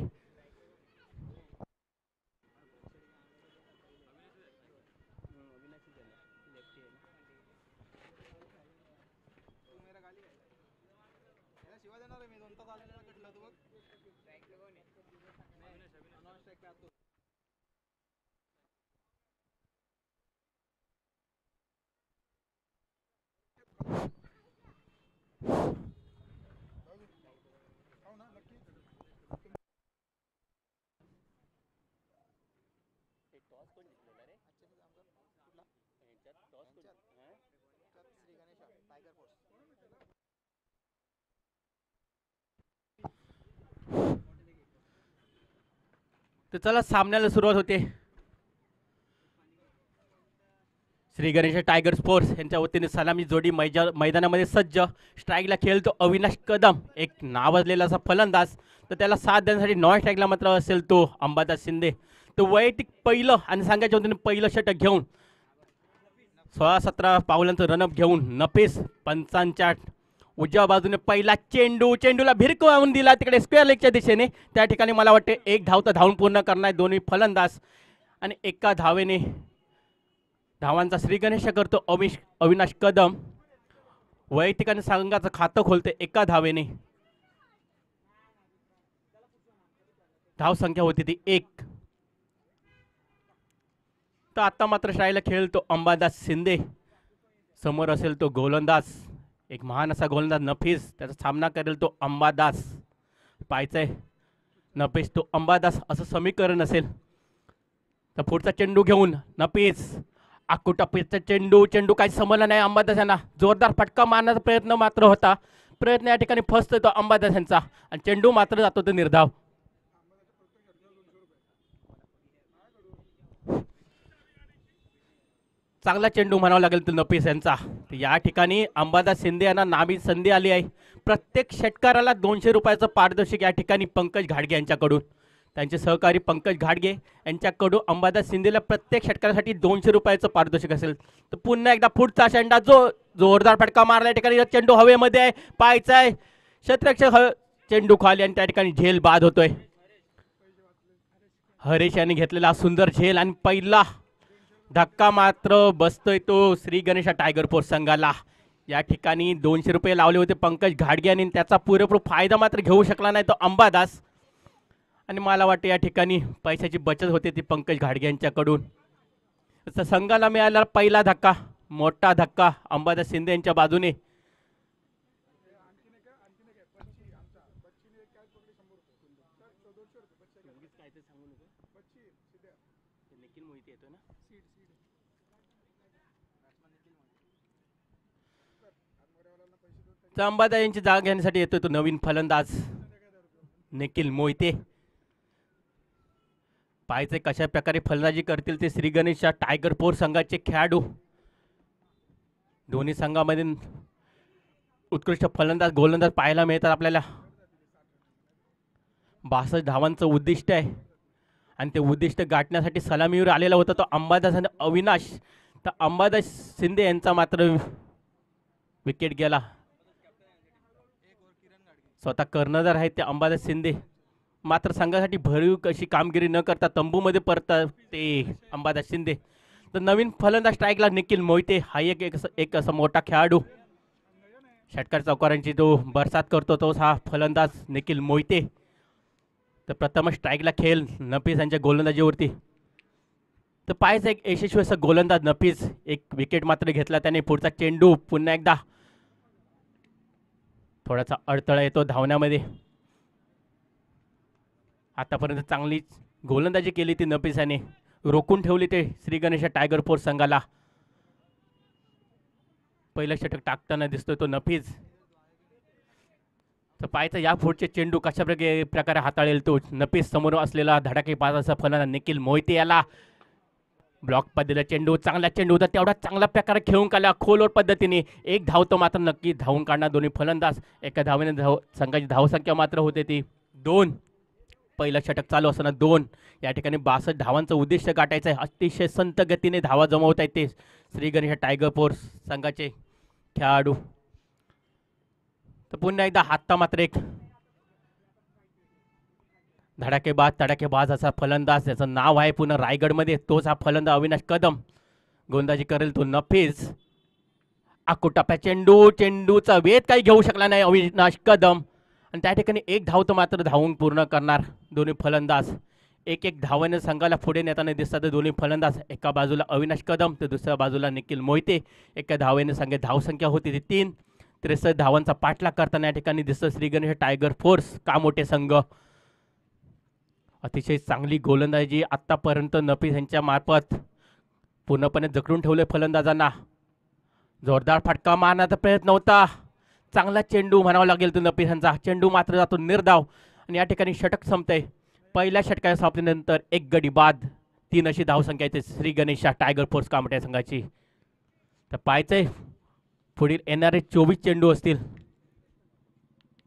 तर चला सामन्याला सुरुवात होते. श्री गणेश टायगर फोर्स यांच्या वतीने सलामी जोडी मैदानामध्ये सज्ज. स्ट्राईकला खेळतो अविनाश कदम, एक नावाजलेला असा फलंदाज. तर त्याला साथ देण्यासाठी नॉन स्ट्राईकला मात्र असेल तो अंबादास शिंदे. तो वैयक्तिक पहिलं आणि सांगायच्या वतीने पहिलं षटक घेऊन 16-17 पावलांचं रनअप घेऊन नफीस पंचांच्या उजव्या बाजूने पहिला चेंडू, चेंडूला भिरकवून दिला तिकडे स्क्वेअर लेगच्या दिशेने. त्या ठिकाणी मला वाटते एक धाव तर धावून पूर्ण करणार दोन्ही फलंदाज आणि एका धावेने धावांचा श्रीगणेश करतो अविनाश कदम. वैयक्तिकाने संघाचं खातं खोलते एका धावेने. धाव संख्या होती ती 1. तर आता मात्र शाळेला खेळतो अंबादास शिंदे. समोर असेल तो गोलंदाज, एक महान असा गोलंदाज नफीस. त्याचा सामना करेल तो अंबादास. पाहायचंय नफीस तो अंबादास असं समीकरण असेल. तर पुढचा चेंडू घेऊन नफीस, आकुटप्पीचा चेंडू, चेंडू काही समजला नाही अंबादास. जोरदार फटका मारण्याचा प्रयत्न मात्र होता. प्रयत्न या ठिकाणी फसतोय तो अंबादास यांचा आणि चेंडू मात्र जातो तो निर्धाव. चांगला चेंडू म्हणावा लागेल तो नफीस यांचा. या ठिकाणी अंबादास शिंदे यांना नामी संधी आली आहे. प्रत्येक षटकाराला 200 रुपयाचं पारितोषिक या ठिकाणी पंकज घाडगे यांच्याकडून, त्यांचे सहकारी पंकज घाडगे यांच्याकडून अंबादास शिंदेला प्रत्येक षटकारासाठी 200 रुपयाचं पारितोषिक असेल. तर पुन्हा एकदा पुढचा षटकार जो जोरदार फटका मारला या ठिकाणी. चेंडू हवेमध्ये आहे, पाहायचा आहे क्षेत्ररक्षक चेंडू खाली आणि त्या ठिकाणी झेल बाद होतोय. हरेश यांनी घेतलेला सुंदर झेल आणि पहिला धक्का मात्र बसतोय तो श्री गणेश टायगर फोर्स संघाला. या ठिकाणी 200 रुपये लावले होते पंकज घाडगे आणि त्याचा पुरेपूर फायदा मात्र घेऊ शकला नाही तो अंबादास. आणि मला वाटतं या ठिकाणी पैशाची बचत होते ती पंकज घाडगे यांच्याकडून. संघाला मिळाला पहिला धक्का, मोठा धक्का अंबादास शिंदे यांच्या बाजूने. अंबादास यांची जागा घेण्यासाठी येतोय तो नवीन फलंदाज निखिल मोहिते. पाहायचे कशा प्रकारे फलंदाजी करतील ते श्री गणेश टायगर फोर्स संघाचे खेळाडू. दोन्ही संघामध्ये उत्कृष्ट फलंदाज गोलंदाज पाहायला मिळतात आपल्याला. 62 धावांचं उद्दिष्ट आहे आणि ते उद्दिष्ट गाठण्यासाठी सलामीवर आलेला होता तो अंबादास आणि अविनाश. तर अंबादास शिंदे यांचा मात्र विकेट गेला. स्वतः कर्णधार आहेत ते अंबादास शिंदे, मात्र संघासाठी भरीव कशी कामगिरी न करता तंबूमध्ये परतात ते अंबादास शिंदे. तर नवीन फलंदाज स्ट्राईकला निखिल मोहिते हा एक असा मोठा खेळाडू. षटकार चौकारांची जो बरसात करतो तोच हा फलंदाज निखिल मोहिते. तर प्रथम स्ट्राईकला खेळ नफीस यांच्या गोलंदाजीवरती. तर पाहायचं एक यशस्वी असा गोलंदाज नफीस, एक विकेट मात्र घेतला त्याने. पुढचा चेंडू पुन्हा एकदा थोडासा अडथळा येतो धावण्यामध्ये. आतापर्यंत चांगली गोलंदाजी केली ती नफीस याने, रोखून ठेवली ते श्री गणेश टायगर फोर्स संघाला. पहिलं षटक टाकताना दिसतोय तो नफीस. तर पाहायचं या पुढचे चेंडू कशा प्रकारे हाताळेल तो नफीस. समोर असलेला धडाकेबाज असा फलंदाज निखिल मोहिते याला ब्लॉक पद्धतीला चेंडू, चांगला चेंडू होता, तेवढा चांगला प्रकारे खेळून काढला खोलवर पद्धतीने. एक धाव तो मात्र नक्की धावून काढणार दोन्ही फलंदाज. एका धावेने संघाची धावसंख्या मात्र होते ती 2. पहिलं षटक चालू असताना 2. या ठिकाणी 62 धावांचं उद्दिष्ट गाठायचं आहे. अतिशय संत गतीने धावा जमवत आहेत ते श्री गणेश टायगर फोर्स संघाचे खेळाडू. तर पुन्हा एकदा हाता मात्र एक धडाकेबाज असा फलंदाज, त्याचं नाव आहे पुन्हा रायगडमध्ये, तोच हा फलंदाज अविनाश कदम. गोलंदाजी करेल तो नफीस. आकुटप्प्या चेंडूचा वेध काही घेऊ शकला नाही अविनाश कदम आणि त्या ठिकाणी एक धाव तो मात्र धावून पूर्ण करणार दोन्ही फलंदाज. एक धावाने संघाला पुढे नेताना दिसतात दोन्ही फलंदाज. एका बाजूला अविनाश कदम तर दुसऱ्या बाजूला निखिल मोहिते. एका धावेने संघ धावसंख्या होती ती 3. 63 धावांचा पाठलाग करताना या ठिकाणी दिसतं श्री गणेश टायगर फोर्स कामोठे संघ. अतिशय चांगली गोलंदाजी आत्तापर्यंत नफीस यांच्या मार्फत पूर्णपणे जखडून ठेवले फलंदाजांना. जोरदार फटका मारण्याचा प्रयत्न होता, चांगला चेंडू म्हणावा लागेल तो नफीस यांचा. चेंडू मात्र जातो निर्धाव आणि या ठिकाणी षटक संपतंय. पहिल्या षटकाच्या समाप्तीनंतर 1 गडी बाद, 3 अशी धावसंख्या येते श्री गणेश टायगर फोर्स कामोठे संघाची. तर पाहायचंय पुढील येणारे 24 चेंडू असतील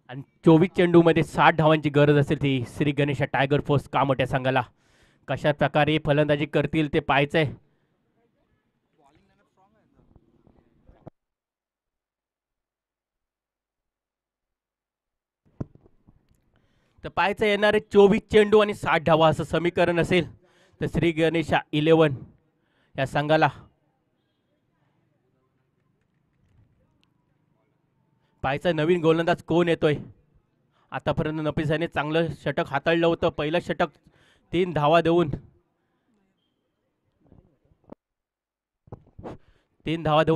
आणि 24 चेंडूमध्ये 60 धावांची गरज असेल ती श्री गणेश टायगर फोर्स कामोठ्या संघाला. कशा प्रकारे फलंदाजी करतील ते पाहायचंय. तर पाहायचं येणारे 24 चेंडू आणि 60 धावा असं समीकरण असेल तर श्री गणेशा 11 या संघाला पाहायचं नवीन गोलंदाज कोण येतोय. आतापर्यंत नफीस याने चांगलं षटक हाताळलं होतं. पहिलं षटक 3 धावा देऊन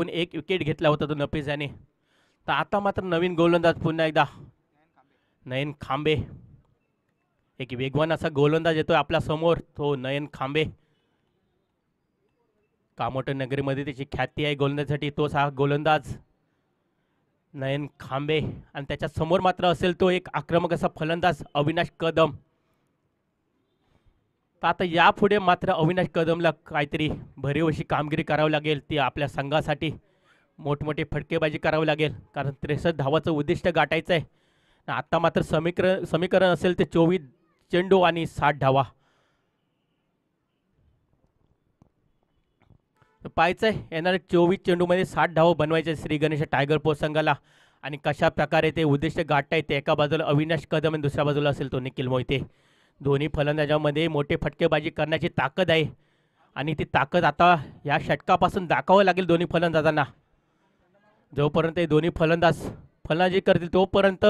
1 विकेट घेतला होता तो नफीस याने. तर आता मात्र नवीन गोलंदाज पुन्हा एकदा नयन खांबे. एक वेगवान असा गोलंदाज येतोय आपल्या समोर तो नयन खांबे. कामोटे नगरीमध्ये त्याची ख्याती आहे गोलंदाजासाठी. तोच हा गोलंदाज नयन खांबे आणि त्याच्या समोर मात्र असेल तो एक आक्रमक असा फलंदाज अविनाश कदम. तर आता यापुढे मात्र अविनाश कदमला काहीतरी भरीव अशी कामगिरी करावी लागेल. ती आपल्या संघासाठी मोठमोठे फटकेबाजी करावी लागेल कारण 63 धावाचं उद्दिष्ट गाठायचं आहे. आता मात्र समीकरण असेल ते 24 चेंडू आणि 60 धावा. पाहायचंय येणारे 24 चेंडूमध्ये 60 धावा बनवायचे श्री गणेश टायगर पोस्ट संघाला. आणि कशा प्रकारे ते उद्दिष्ट गाठतायत ते एका बाजूला अविनाश कदम आणि दुसऱ्या बाजूला असेल तो निखिल मोहिते. दोन्ही फलंदाजामध्ये मोठे फटकेबाजी करण्याची ताकद आहे आणि ती ताकद आता या षटकापासून दाखवावं लागेल दोन्ही फलंदाजांना. जोपर्यंत हे दोन्ही फलंदाजी करतील तोपर्यंत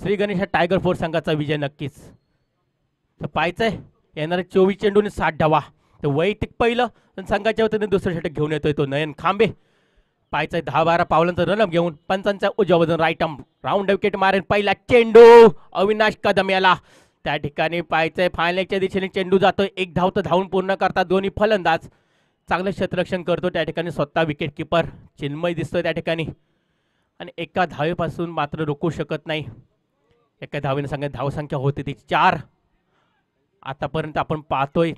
श्री गणेश टायगर फोर्स संघाचा विजय नक्कीच. तर पाहायचंय येणारे 24 चेंडू आणि 60 धावा. तर वैयक्तिक पहिलं आणि संघाच्या वतीने दुसरं षटक घेऊन येतोय तो नयन खांबे. पाहायचंय 10-12 पावलांचं रनअप घेऊन पंचांच्या उजव्या बाजून राईट आर्म राऊंड विकेट मारेन. पहिला चेंडू अविनाश कदम याला त्या ठिकाणी पाहायचंय फायनलच्या दिशेने चेंडू जातोय. 1 धाव तर धावून पूर्ण करतात दोन्ही फलंदाज. चांगलं क्षेत्ररक्षण करतो त्या ठिकाणी स्वतः विकेट किपर चिन्मय दिसतोय त्या ठिकाणी. आणि एका धावेपासून मात्र रोखू शकत नाही. एका धावेने सांगत धावसंख्या होती ती 4. आतापर्यंत आपण पाहतोय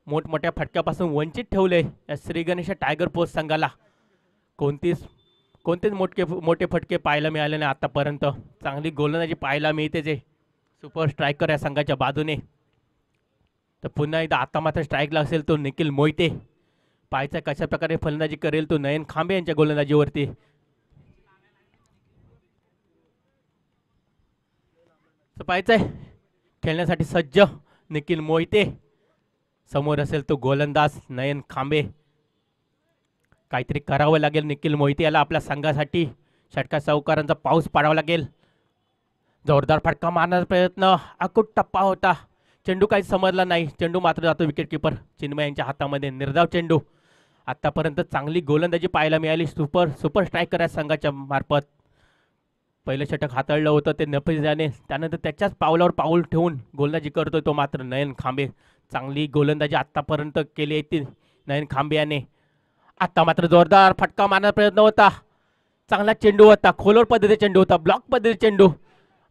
मोठमोठ्या फटक्यापासून वंचित ठेवले या श्री गणेश टायगर पोस्ट संघाला. कोणतेच मोठे फटके पाहायला मिळाले नाही आतापर्यंत. चांगली गोलंदाजी पाहायला मिळते जे सुपर स्ट्रायकर या संघाच्या बाजूने. तर पुन्हा एकदा आता मात्र स्ट्राईकला असेल तो निखिल मोहिते. पाहायचा कशा प्रकारे फलंदाजी करेल तो नयन खांबे यांच्या गोलंदाजीवरती. तर पाहायचंय खेळण्यासाठी सज्ज निखिल मोहिते. समोर असेल तो गोलंदाज नयन खांबे. काहीतरी करावं लागेल निखिल मोहिते याला आपल्या संघासाठी. षटका चौकारांचा पाऊस पाडावा लागेल. जोरदार फटका मारण्याचा प्रयत्न अकूट टप्पा होता. चेंडू काही समजला नाही. चेंडू मात्र जातो विकेट किपर चिन्मय यांच्या हातामध्ये. निर्धाव चेंडू. आतापर्यंत चांगली गोलंदाजी पाहायला मिळाली सुपर स्ट्रायकर या संघाच्या मार्फत. पहिलं षटक हाताळलं होतं ते नफीस याने. त्यानंतर त्याच्याच पावलावर पाऊल ठेवून गोलंदाजी करतोय तो मात्र नयन खांबे. चांगली गोलंदाजी आतापर्यंत केली आहे ती नयन खांबे याने. आता मात्र जोरदार फटका मारण्याचा प्रयत्न होता. चांगला चेंडू होता. खोलवर पद्धतीचा चेंडू होता. ब्लॉक पद्धतीचा चेंडू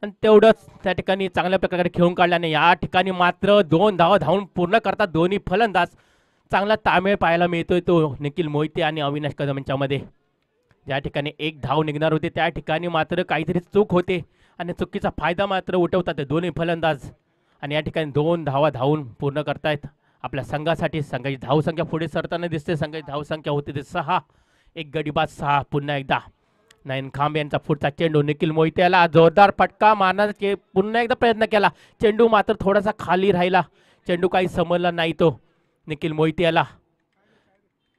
आणि तेवढंच त्या ठिकाणी चांगल्या प्रकारे खेळून काढल्याने या ठिकाणी मात्र 2 धावा धावून पूर्ण करतात दोन्ही फलंदाज. चांगला ताळमेळ पाहायला मिळतोय तो निखिल मोहिते आणि अविनाश कदम यांच्यामध्ये. ज्या ठिकाणी 1 धाव निघणार होते त्या ठिकाणी मात्र काहीतरी चूक होते आणि चुकीचा फायदा मात्र उठवतात दोन्ही फलंदाज. आणि या ठिकाणी 2 धावा धावून पूर्ण करतायत आपल्या संघासाठी. संघाची धावसंख्या पुढे सरताना दिसते. संघाची धावसंख्या होती ते 6. एक गडी बाद 6. पुन्हा एकदा नयन खांबे यांचा पुढचा चेंडू निखिल मोहिते याला जोरदार फटका मारण्याचा पुन्हा एकदा प्रयत्न केला. चेंडू मात्र थोडासा खाली राहिला. चेंडू काही समजला नाही तो निखिल मोहिते याला.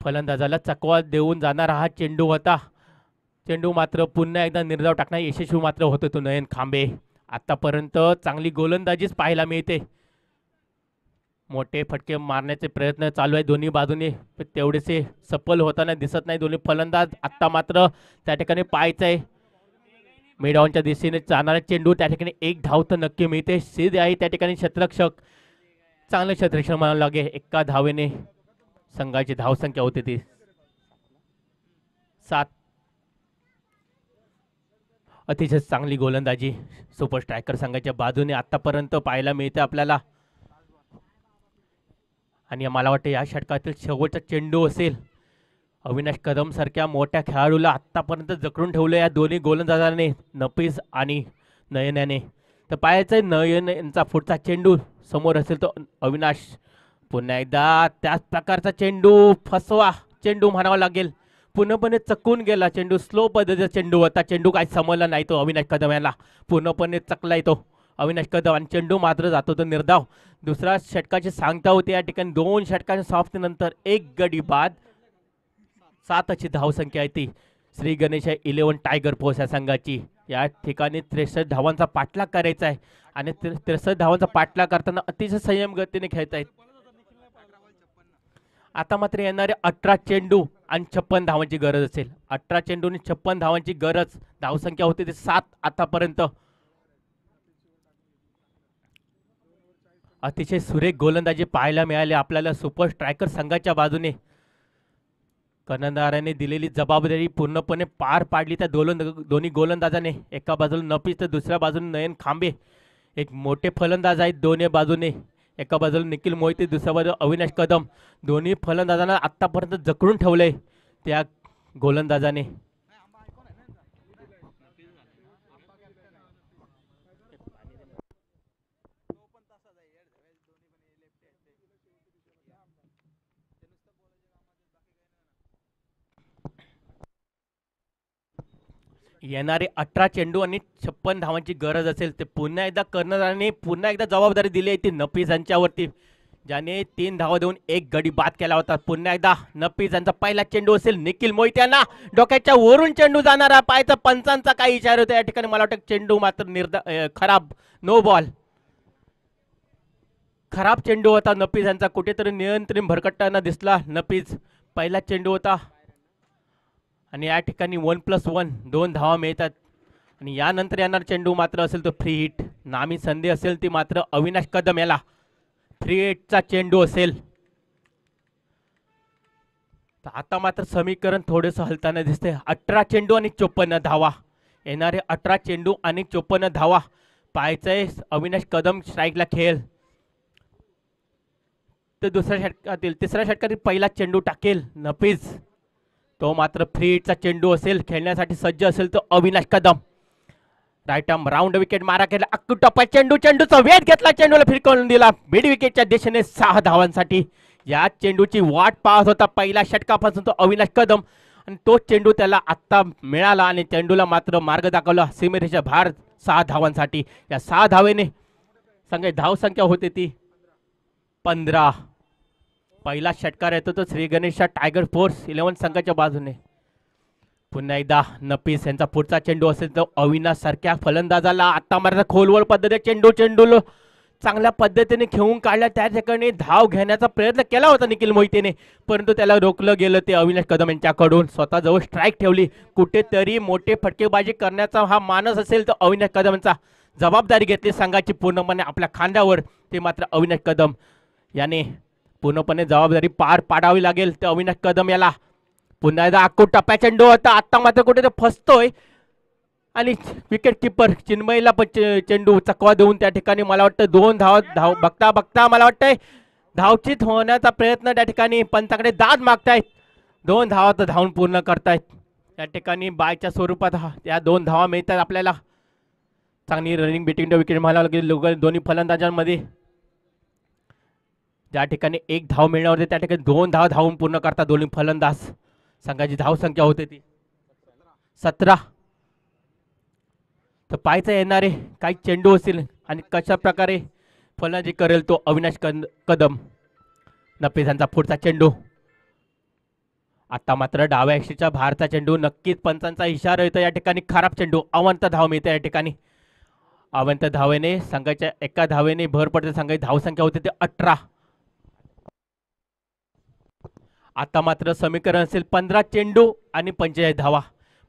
फलंदाजाला चकवा देऊन जाणारा हा चेंडू होता. चेंडू मात्र पुन्हा एकदा निर्धाव टाकण्यात यशस्वी मात्र होतो तो नयन खांबे. आतापर्यंत चांगली गोलंदाजीच पाहायला मिळते. मोठे फटके मारण्याचे प्रयत्न चालू आहे दोन्ही बाजूने. तेवढेसे सफल होताना दिसत नाही दोन्ही फलंदाज. आत्ता मात्र त्या ठिकाणी पाहायचंय मिडऑनच्या दिशेने जाणारा चेंडू. त्या ठिकाणी 1 धाव तर नक्की मिळते. सिद्ध आहे त्या ठिकाणी क्षेत्ररक्षक. चांगलं क्षेत्ररक्षण म्हणावं लागेल. एका धावेने संघाची धावसंख्या होती ती 7. अतिशय चांगली गोलंदाजी सुपर स्ट्रायकर संघाच्या बाजूने आतापर्यंत पाहायला मिळते आपल्याला. आणि मला वाटतं या षटकातील शेवटचा चेंडू असेल. अविनाश कदम सारख्या मोठ्या खेळाडूला आत्तापर्यंत जखडून ठेवलं या दोन्ही गोलंदाजाने नफीस आणि नयन याने. तर पाहायचंय नयन यांचा पुढचा चेंडू. समोर असेल तो अविनाश. पुन्हा एकदा त्याच प्रकारचा चेंडू. फसवा चेंडू म्हणावा लागेल. पूर्णपणे चकून गेला चेंडू. स्लो पद्धतीचा चेंडू होता. चेंडू काही समजला नाही तो अविनाश कदम याला. पूर्णपणे चकलाय तो अविनाश कदम आणि चेंडू मात्र जातो तो निर्धाव. दुसऱ्या षटकाची सांगता होती या ठिकाणी 2 षटकांच्या समाप्तीनंतर 1 गडी बाद. 7ची धावसंख्या आहे ती श्री गणेश 11 टायगर फोर्स या संघाची. या ठिकाणी 63 धावांचा पाठलाग करायचा आहे आणि 63 धावांचा पाठलाग करताना अतिशय संयम गतीने खेळत आहेत. आता मात्र येणारे 18 चेंडू आणि 56 धावांची गरज असेल. 18 चेंडू आणि 56 धावांची गरज. धावसंख्या होती ती 7 आतापर्यंत. अतिशय सुरेख गोलंदाजी पाहायला मिळाले आपल्याला सुपर स्ट्रायकर संघाच्या बाजूने. कर्णधाराने दिलेली जबाबदारी पूर्णपणे पार पाडली त्या दोन्ही गोलंदाजाने. एका बाजूला नफीस तर दुसऱ्या बाजूने नयन खांबे. एक मोठे फलंदाज आहेत दोन्ही बाजूने. एका बाजूला निखिल मोहिते, दुसऱ्या बाजूला अविनाश कदम. दोन्ही फलंदाजांना आतापर्यंत जखडून ठेवलंय त्या गोलंदाजाने. येणारे 18 चेंडू आणि 56 धावांची गरज असेल. ते पुन्हा एकदा कर्णधाराने पुन्हा एकदा जबाबदारी दिली आहे ती नफीस यांच्यावरती, ज्याने 3 धावा देऊन 1 गडी बाद केला होता. पुन्हा एकदा नफीस यांचा पहिला चेंडू असेल. निखिल मोहिते यांना डोक्याच्या वरून चेंडू जाणारा. पायचा पंचांचा काही इशारा होता या ठिकाणी. मला वाटतं चेंडू मात्र खराब, नो बॉल. खराब चेंडू होता नफीस यांचा. कुठेतरी नियंत्रण भरकटताना दिसला नफीस. पहिला चेंडू होता आणि या ठिकाणी 1+1 2 धावा मिळतात. आणि यानंतर येणार चेंडू मात्र असेल तो फ्री हिट. नामी संधी असेल ती मात्र अविनाश कदम याला. फ्री हिटचा चेंडू असेल. तर आता मात्र समीकरण थोडंसं हलताना दिसते. 18 चेंडू आणि 54 धावा. येणारे 18 चेंडू आणि 54 धावा. पाहायचंय अविनाश कदम स्ट्राईकला खेळ. तर तिसऱ्या षटकातील पहिला चेंडू टाकेल नफीस. तो मात्र फ्री हिटचा चेंडू असेल. खेळण्यासाठी सज्ज असेल तो Avinash Kadam. Right arm round wicket मारा केला. अक्कू टप्पा चेंडूचा वेध घेतला. चेंडूला फिरकवून दिला मिड विकेटच्या दिशेने 6 धावांसाठी. या चेंडूची वाट पाहत होता पहिल्या षटकापासून तो अविनाश कदम आणि तो चेंडू त्याला आत्ता मिळाला आणि चेंडूला मात्र मार्ग दाखवला सीमेरेषा भार 6 धावांसाठी. या 6 धावेने धावसंख्या होती ती 15. पहिला षटकार येतो तो श्री गणेश टायगर फोर्स 11 संघाच्या बाजूने. पुन्हा एकदा नफीस यांचा पुढचा चेंडू असेल तो अविनाश सारख्या फलंदाजाला आता मात्र खोलवर पद्धतीने चेंडू चांगल्या पद्धतीने खेळून काढला. त्या ठिकाणी धाव घेण्याचा प्रयत्न केला होता निखिल मोहितेने, परंतु त्याला रोखलं गेलं ते अविनाश कदम यांच्याकडून. स्वतःजवळ स्ट्राईक ठेवली. कुठेतरी मोठे फटकेबाजी करण्याचा हा मानस असेल तर अविनाश कदम यांचा. जबाबदारी घेतली संघाची पूर्णपणे आपल्या खांद्यावर. ते मात्र अविनाश कदम याने पूर्णपणे जबाबदारी पार पाडावी लागेल ते अविनाश कदम याला. पुन्हा एकदा अक्कू टप्प्या चेंडू होता. आता मात्र कुठे फसतोय आणि विकेट किपर चिन्मयला पण चेंडू चकवा देऊन त्या ठिकाणी मला वाटतं 2 धाव बघता बघता मला वाटतंय धावचित होण्याचा प्रयत्न त्या ठिकाणी पंचाकडे दाद मागतायत. 2 धावा तर धावून पूर्ण करतायत. त्या ठिकाणी बायच्या स्वरूपात या 2 धावा मिळतात आपल्याला. चांगली रनिंग बिटवीन द विकेट म्हणावं लागेल दोन्ही फलंदाजांमध्ये. ज्या ठिकाणी 1 धाव मिळणार होते त्या ठिकाणी 2 धाव धावून पूर्ण करतात दोन्ही फलंदाज. संघाची धावसंख्या होते ती 17. तर पाहायचं येणारे काही चेंडू असतील आणि कशा प्रकारे फलंदाजी करेल तो अविनाश कदम. नफीस यांचा पुढचा चेंडू. आता मात्र डाव्या यष्टीच्या भारचा चेंडू. नक्कीच पंचांचा इशारा येतो या ठिकाणी. खराब चेंडू. अवंत धाव मिळते या ठिकाणी. अवंत धावेने संघाच्या एका धावेने भर पडते. संघाची धावसंख्या होते ते 18. आता मात्र समीकरण असेल 15 चेंडू आणि 45 धावा.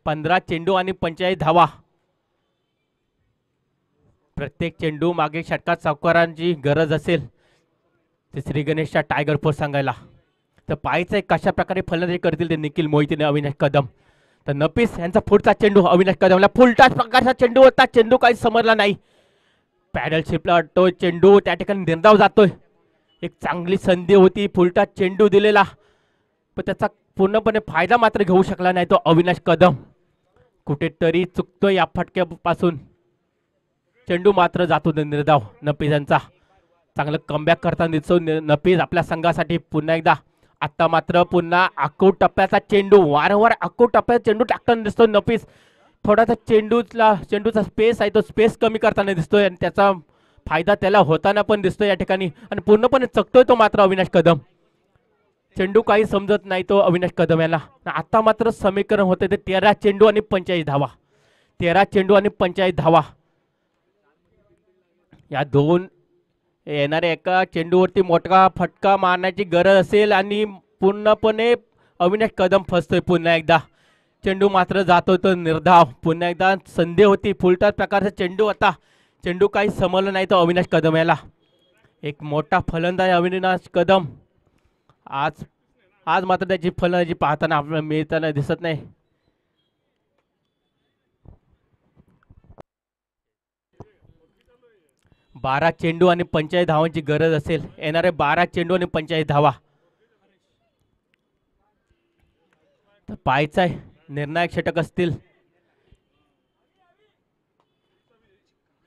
15 चेंडू आणि 45 धावा. प्रत्येक चेंडू मागे षटकात सावकारांची गरज असेल ते श्री गणेशच्या टायगर फोर्स सांगायला. तर पाहायचंय कशा प्रकारे फलंदाजी करतील ते निखिल मोहिते अविनाश कदम. तर नफीस यांचा पुढचा चेंडू अविनाश कदमला फुलटाच प्रकारचा चेंडू होता. चेंडू काही समजला नाही. पॅडल शिपला वाटतोय चेंडू त्या ठिकाणी निर्धाव जातोय. एक चांगली संधी होती. फुलटाच चेंडू दिलेला पण त्याचा पूर्णपणे फायदा मात्र घेऊ शकला नाही तो अविनाश कदम. कुठेतरी चुकतोय या फटक्यापासून. चेंडू मात्र जातो निर्धाव. नफीस यांचा चांगलं कमबॅक करताना दिसतो नफीस आपल्या संघासाठी पुन्हा एकदा. आता मात्र पुन्हा अक्कू टप्प्याचा चेंडू. वारंवार अक्कू टप्प्याचा चेंडू टाकताना दिसतो नफीस. थोडासा चेंडूचा स्पेस आहे तो स्पेस कमी करताना दिसतोय आणि त्याचा फायदा त्याला होताना पण दिसतोय या ठिकाणी आणि पूर्णपणे चकतोय तो मात्र अविनाश कदम. चेंडू काही समजत नाही तो अविनाश कदम याला. आता मात्र समीकरण होते ते 13 चेंडू आणि 45 धावा. 13 चेंडू आणि 45 धावा. या दोन येणाऱ्या एका चेंडूवरती मोठा फटका मारण्याची गरज असेल आणि पूर्णपणे अविनाश कदम फसतोय पुन्हा एकदा. चेंडू मात्र जातोय तो निर्धाव. पुन्हा एकदा संधी होती फुलटाच प्रकारचा चेंडू होता. चेंडू काही समजलं नाही तो अविनाश कदम याला. एक मोठा फलंदाज अविनाश कदम आज मात्र त्याची फलंदाजी पाहताना आपल्याला मिळताना दिसत नाही. बारा चेंडू आणि 45 धावांची गरज असेल. येणारे 12 चेंडू आणि 45 धावा. तर पाहायचं आहे निर्णायक षटक असतील.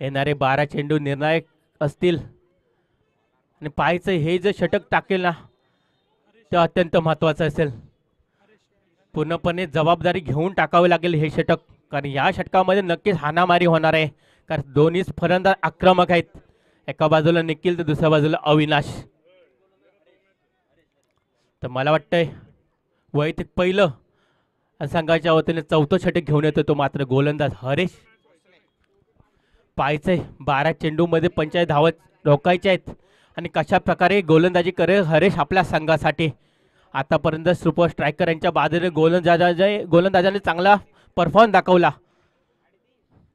येणारे 12 चेंडू निर्णायक असतील आणि पाहायचं हे जे षटक टाकेल ना ते अत्यंत महत्त्वाचं असेल. पूर्णपणे जबाबदारी घेऊन टाकावे लागेल हे षटक, कारण या षटकामध्ये नक्कीच हाणामारी होणार आहे. कारण दोन्हीच फलंदाज आक्रमक आहेत. एका बाजूला निखिल तर दुसऱ्या बाजूला अविनाश. तर मला वाटतंय वैयक्तिक पहिलं संघाच्या वतीने चौथं षटक घेऊन येतो तो मात्र गोलंदाज हरेश. पाहायचंय 12 चेंडूमध्ये 45 धावा रोखायच्या आहेत आणि कशा प्रकारे गोलंदाजी करेल हरेश आपल्या संघासाठी. आतापर्यंत सुपर स्ट्रायकर यांच्या बाजूने गोलंदाजाने चांगला परफॉर्मन्स दाखवला.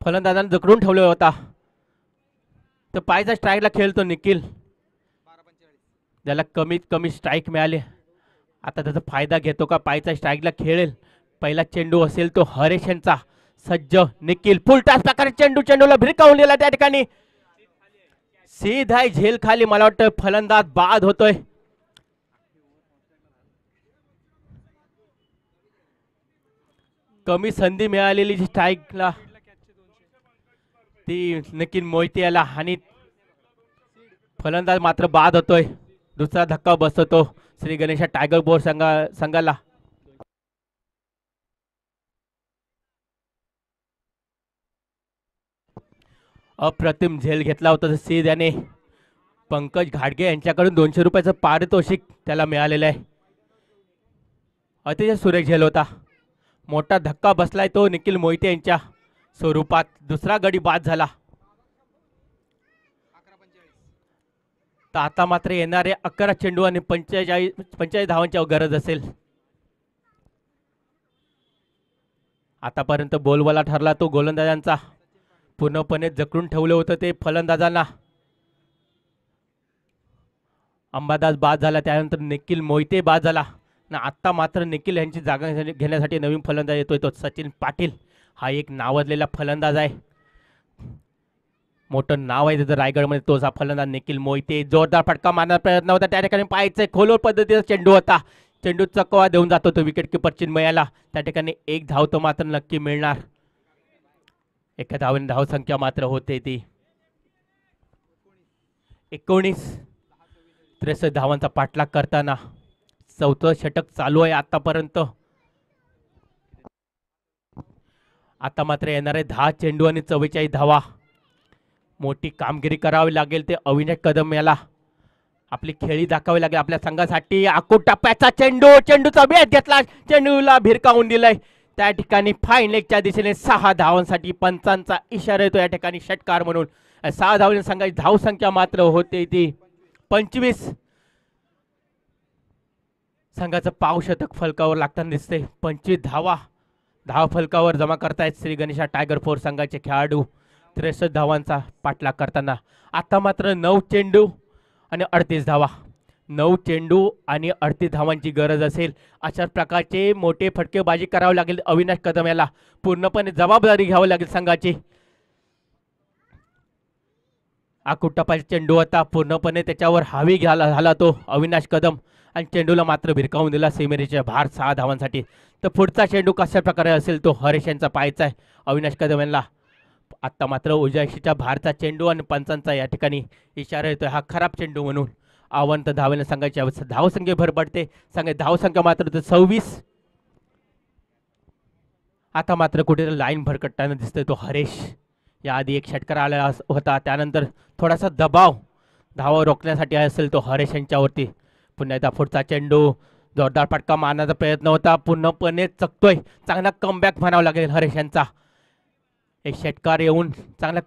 फलंदाजाने जखडून ठेवला होता. तर पायचा स्ट्राईकला खेळतो निखिल, ज्याला कमीत कमी स्ट्राईक मिळाले. आता त्याचा फायदा घेतो का पायचा स्ट्राईकला खेळेल. पहिला चेंडू असेल तो हरेश यांचा. सज्ज निखिल फुलटाच प्रकारे चेंडूला भिरकावून दिला त्या ठिकाणी. सीधा झेल खाली. मला वाटतं फलंदाज बाद होतोय. कमी संधी मिळालेली जी स्ट्राईकला ती निखिल मोहिते याला आणि फलंदाज मात्र बाद होतोय. दुसरा धक्का बसतो श्री गणेशा टायगर बोर्ड संघाला. अप्रतिम झेल घेतला होता सीध याने. पंकज घाडगे यांच्याकडून 200 रुपयाचं पारितोषिक त्याला मिळालेलं आहे. अतिशय सुरेख झेल होता. मोठा धक्का बसलाय तो निखिल मोहिते यांच्या स्वरूपात. दुसरा गडी बाद झाला. तर आता मात्र येणारे 11 चेंडू आणि 45 धावांची गरज असेल. आतापर्यंत बोलवाला ठरला तो गोलंदाजांचा. पूर्णपणे जखडून ठेवलं होतं ते फलंदाजांना. अंबादास बाद झाला, त्यानंतर निखिल मोहिते बाद झाला. आता मात्र निखिल यांची जागा घेण्यासाठी नवीन फलंदाज येतोय तो सचिन पाटील. हा एक नावाजलेला फलंदाज आहे. मोठं नाव आहे त्याचं रायगडमध्ये. तोच हा फलंदाज निखिल मोहिते. जोरदार फटका मारण्याचा प्रयत्न होता त्या ठिकाणी. पाहायचंय खोलवर पद्धतीचा चेंडू होता. चेंडू चकवा देऊन जातो तो विकेट किपर चिन्मयाला. त्या ठिकाणी एक धाव तो मात्र नक्की मिळणार. एका धावेने धावसंख्या मात्र होते ती 19. 63 धावांचा पाठलाग करताना चौथं षटक चालू आहे आतापर्यंत. आता मात्र येणारे 10 चेंडू आणि 44 धावा. मोठी कामगिरी करावी लागेल ते अविनाश कदम याला. आपली खेळी दाखवावी लागेल आपल्या संघासाठी. आखूड टप्प्याचा चेंडूचा वेध घेतला. चेंडूला भिरकावून दिलाय. त्या ठिकाणी फाईन लेगच्या दिशेने 6 धावांसाठी पंचांचा इशारा येतो या ठिकाणी षटकार म्हणून. 6 धावांनी संघाची धावसंख्या मात्र होते ती 25. संघाचं पाव शतक फलकावर लागताना दिसते. 25 धाव फलकावर जमा करतायत श्री गणेशा टायगर फोर्स संघाचे खेळाडू. 63 धावांचा पाठलाग करताना आता मात्र 9 चेंडू आणि 38 धावा. 9 चेंडू आणि 38 धावांची गरज असेल. अशा प्रकारचे मोठे फटकेबाजी करावी लागेल अविनाश कदम याला. पूर्णपणे जबाबदारी घ्यावी लागेल संघाची. आकुटपाचा चेंडू होता. पूर्णपणे त्याच्यावर हावी झाला तो अविनाश कदम आणि चेंडूला मात्र भिरकावून दिला सीमेरेषेच्या बाहेर 6 धावांसाठी. तर पुढचा चेंडू कशा प्रकारे असेल तो हरेश यांचा पाहायचा आहे अविनाश कदम यांना. आता मात्र उजयशीच्या बाहेरचा चेंडू आणि पंचांचा या ठिकाणी इशारा येतोय हा खराब चेंडू म्हणून. आवंत धावेने संघाची धावसंख्या भर पडते. संघाची धावसंख्या मात्र 26. आता मात्र कुठेतरी लाईन भरकटताना दिसतोय तो हरेश. याआधी एक षटकार आला होता, त्यानंतर थोडासा दबाव धावा रोखण्यासाठी असेल तो हरेश यांच्यावरती. पुन्हा एकदा पुढचा चेंडू, जोरदार फटका मारण्याचा प्रयत्न होता, पूर्णपणे चकतोय. चांगला कमबॅक म्हणावा लागेल हरेश यांचा. एक षटकार येऊन चांगला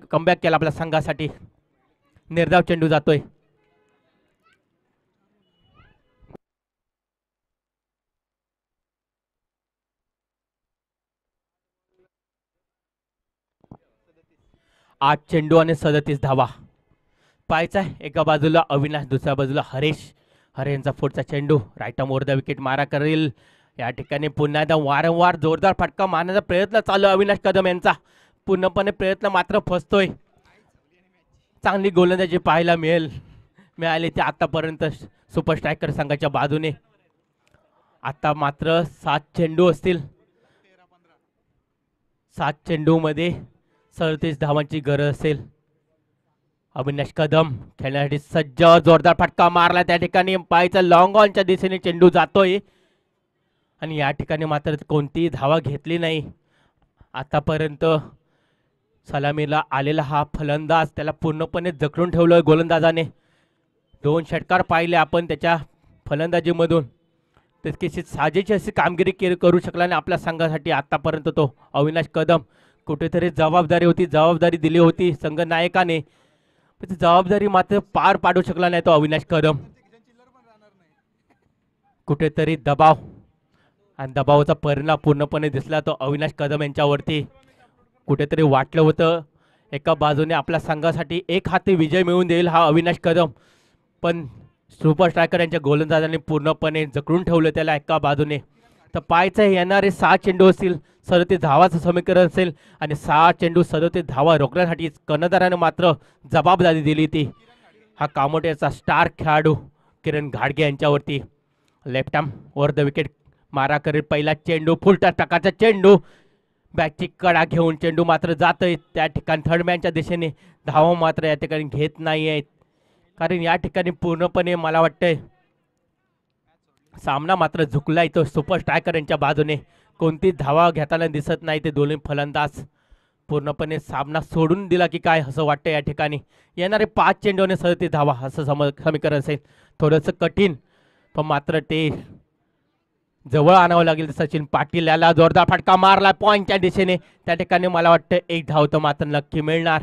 कमबॅक केला आपल्या संघासाठी. निर्धाव चेंडू जातोय. आठ चेंडू आणि 37 धावा पाहायचा. एका बाजूला अविनाश, दुसऱ्या बाजूला हरेश. हरेशचा पुढचा चेंडू right arm over the wicket मारा करेल. या ठिकाणी पुन्हा एकदा वारंवार जोरदार फटका मारण्याचा प्रयत्न चालू अविनाश कदम यांचा. पूर्णपणे प्रयत्न मात्र फसतोय. चांगली गोलंदाजी पाहायला मिळाली ते आतापर्यंत सुपर स्ट्रायकर संघाच्या बाजूने. आता मात्र 7 चेंडू असतील. 7 चेंडूमध्ये 37 धावांची गरज असेल. अविनाश कदम खेळण्यासाठी सज्ज. जोरदार फटका मारला त्या ठिकाणी. पायचा लॉंग ऑनच्या दिशेने चेंडू जातोय आणि या ठिकाणी मात्र कोणतीही धावा घेतली नाही. आतापर्यंत सलामीला आलेला हा फलंदाज, त्याला पूर्णपणे जखडून ठेवलं गोलंदाजाने. 2 षटकार पाहिले आपण त्याच्या फलंदाजीमधून. तितकीशी साजेची अशी कामगिरी करू शकला नाही आपल्या संघासाठी आतापर्यंत तो अविनाश कदम. कुठेतरी जबाबदारी दिली होती संघनायकाने, ती जबाबदारी मात्र पार पाडू शकला नाही तो अविनाश कदम. कुठेतरी दबाव आणि दबावाचा परिणाम पूर्णपणे दिसला तो अविनाश कदम यांच्यावरती. कुठेतरी वाटलं होतं एका बाजूने आपल्या संघासाठी एक हाती विजय मिळवून देईल हा अविनाश कदम, पण सुपर स्ट्रायकर यांच्या गोलंदाजाने पूर्णपणे जखडून ठेवलं त्याला एका बाजूने. तर पाहायचं येणारे 6 चेंडू असतील, 37 धावाचं समीकरण असेल आणि 6 चेंडू 37 धावा रोखण्यासाठी कर्णधाराने मात्र जबाबदारी दिली ती हा कामोट्याचा स्टार खेळाडू किरण घाडगे यांच्यावरती. Left arm over the wicket मारा करेल पहिला चेंडू. फुलटा टकाचा चेंडू, बॅटची कडा घेऊन चेंडू मात्र जातोय त्या ठिकाणी थर्डमॅनच्या दिशेने. धावा मात्र या ठिकाणी घेत नाही आहेत, कारण या ठिकाणी पूर्णपणे मला वाटतंय सामना मात्र झुकलाय तो सुपर स्ट्रायकर यांच्या बाजूने. कोणती धावा घेताना दिसत नाही ते दोन्ही फलंदाज. पूर्णपणे सामना सोडून दिला की काय असं वाटतं या ठिकाणी. येणारे 5 चेंडूने 37 धावा असं समीकरण असेल. थोडंसं कठीण, पण मात्र ते जवळ आणावं लागेल. सचिन पाटील याला जोरदार फटका मारला पॉईंटच्या दिशेने. त्या ठिकाणी मला वाटतं 1 धाव तर मात्र नक्की मिळणार.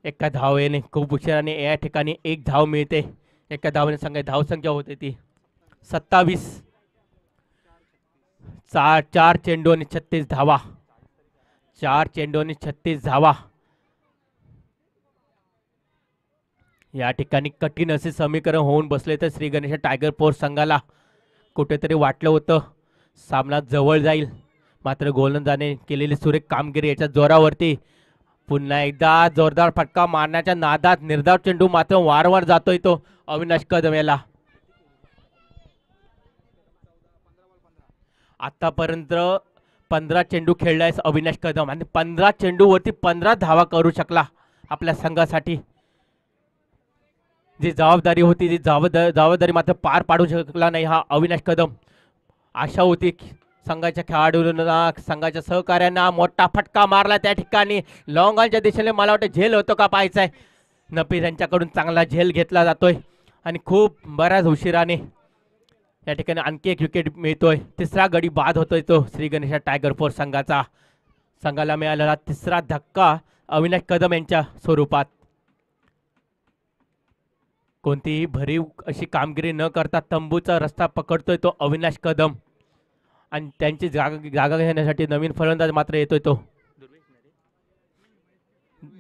एका धावेने खूप उशिराने या ठिकाणी 1 धाव मिळते. एका धावेने संघ धावसंख्या होते ती 27. 4 चेंडू आणि 36 धावा. 4 चेंडू आणि 36 धावा. या ठिकाणी कठीण असे समीकरण होऊन बसले तर श्री गणेश टायगर फोर्स संघाला. कुठेतरी वाटलं होतं सामना जवळ जाईल, मात्र गोलंदाजाने केलेली सुरेख कामगिरी याच्या जोरावरती पुन्हा एकदा जोरदार फटका मारण्याच्या नादात निर्धाव चेंडू मात्र वारंवार जातोय तो अविनाश कदम याला. आतापर्यंत 15 चेंडू खेळलाय अविनाश कदम आणि 15 चेंडूवरती 15 धावा करू शकला आपल्या संघासाठी. जी जबाबदारी होती ती जबाबदारी मात्र पार पाडू शकला नाही हा अविनाश कदम. आशा होती संघाच्या खेळाडूंना, संघाच्या सहकार्यांना मोठा फटका मारला त्या ठिकाणी लॉंग ऑनच्या दिशेने. मला वाटतं झेल होतो का पाहायचाय. नपीर यांच्याकडून चांगला झेल घेतला जातोय आणि खूप बऱ्याच उशिराने या ठिकाणी आणखी एक विकेट मिळतोय. 3रा गडी बाद होतोय तो श्री गणेश टायगर फोर्स संघाचा. संघाला मिळालेला 3रा धक्का अविनाश कदम यांच्या स्वरूपात. कोणतीही भरीव अशी कामगिरी न करता तंबूचा रस्ता पकडतोय तो अविनाश कदम आणि त्यांची जागा घेण्यासाठी नवीन फलंदाज मात्र येतोय तो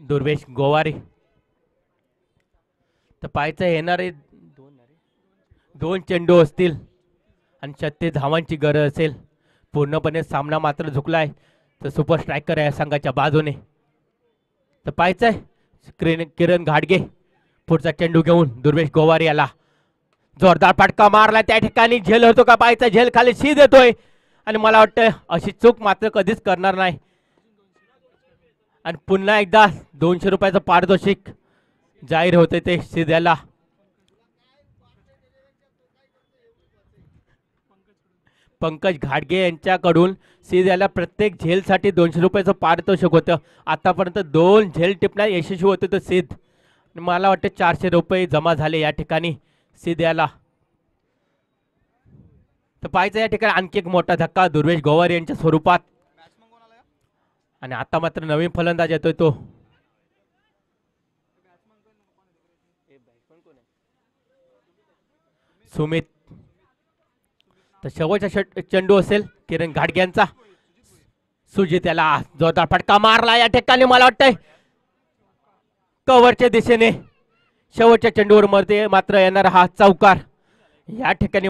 दुर्वेश गोवारी. तर पाहायचं येणारे 2 चेंडू असतील आणि 36 धावांची गरज असेल. पूर्णपणे सामना मात्र झुकलाय तर सुपर स्ट्रायकर या संघाच्या बाजूने. तर पाहायचंय किरण घाडगे पुढचा चेंडू घेऊन दुर्वेश गोवारी याला जोरदार फटका मारला त्या ठिकाणी. झेल होतो का पाहायचा. झेल खाली शी देतोय आणि मला वाटतं अशी चूक मात्र कधीच करणार नाही. आणि पुन्हा एकदा 200 रुपयाचं पारितोषिक जाहीर होते ते शिद्याला. पंकज घाटगे यांच्याकडून सीध्याला प्रत्येक झेलसाठी 200 रुपयाचं पारितोषिक होतं. आतापर्यंत 2 झेल टिपण्यात यशस्वी होते तो सिद्ध. मला वाटतं 400 रुपये जमा झाले या ठिकाणी सीध्याला. तर पाहायचं या ठिकाणी आणखी एक मोठा धक्का दुर्वेश गोवार यांच्या स्वरूपात. आणि आता मात्र नवीन फलंदाज येतोय तो सुमित. तर शेवटचा चेंडू असेल किरण घाटग्यांचा. सुजित याला जोरदार फटका मारला या ठिकाणी. मला वाटतंय कव्हरच्या दिशेने शेवटच्या चेंडूवर मात्र येणारा हा चौकार या ठिकाणी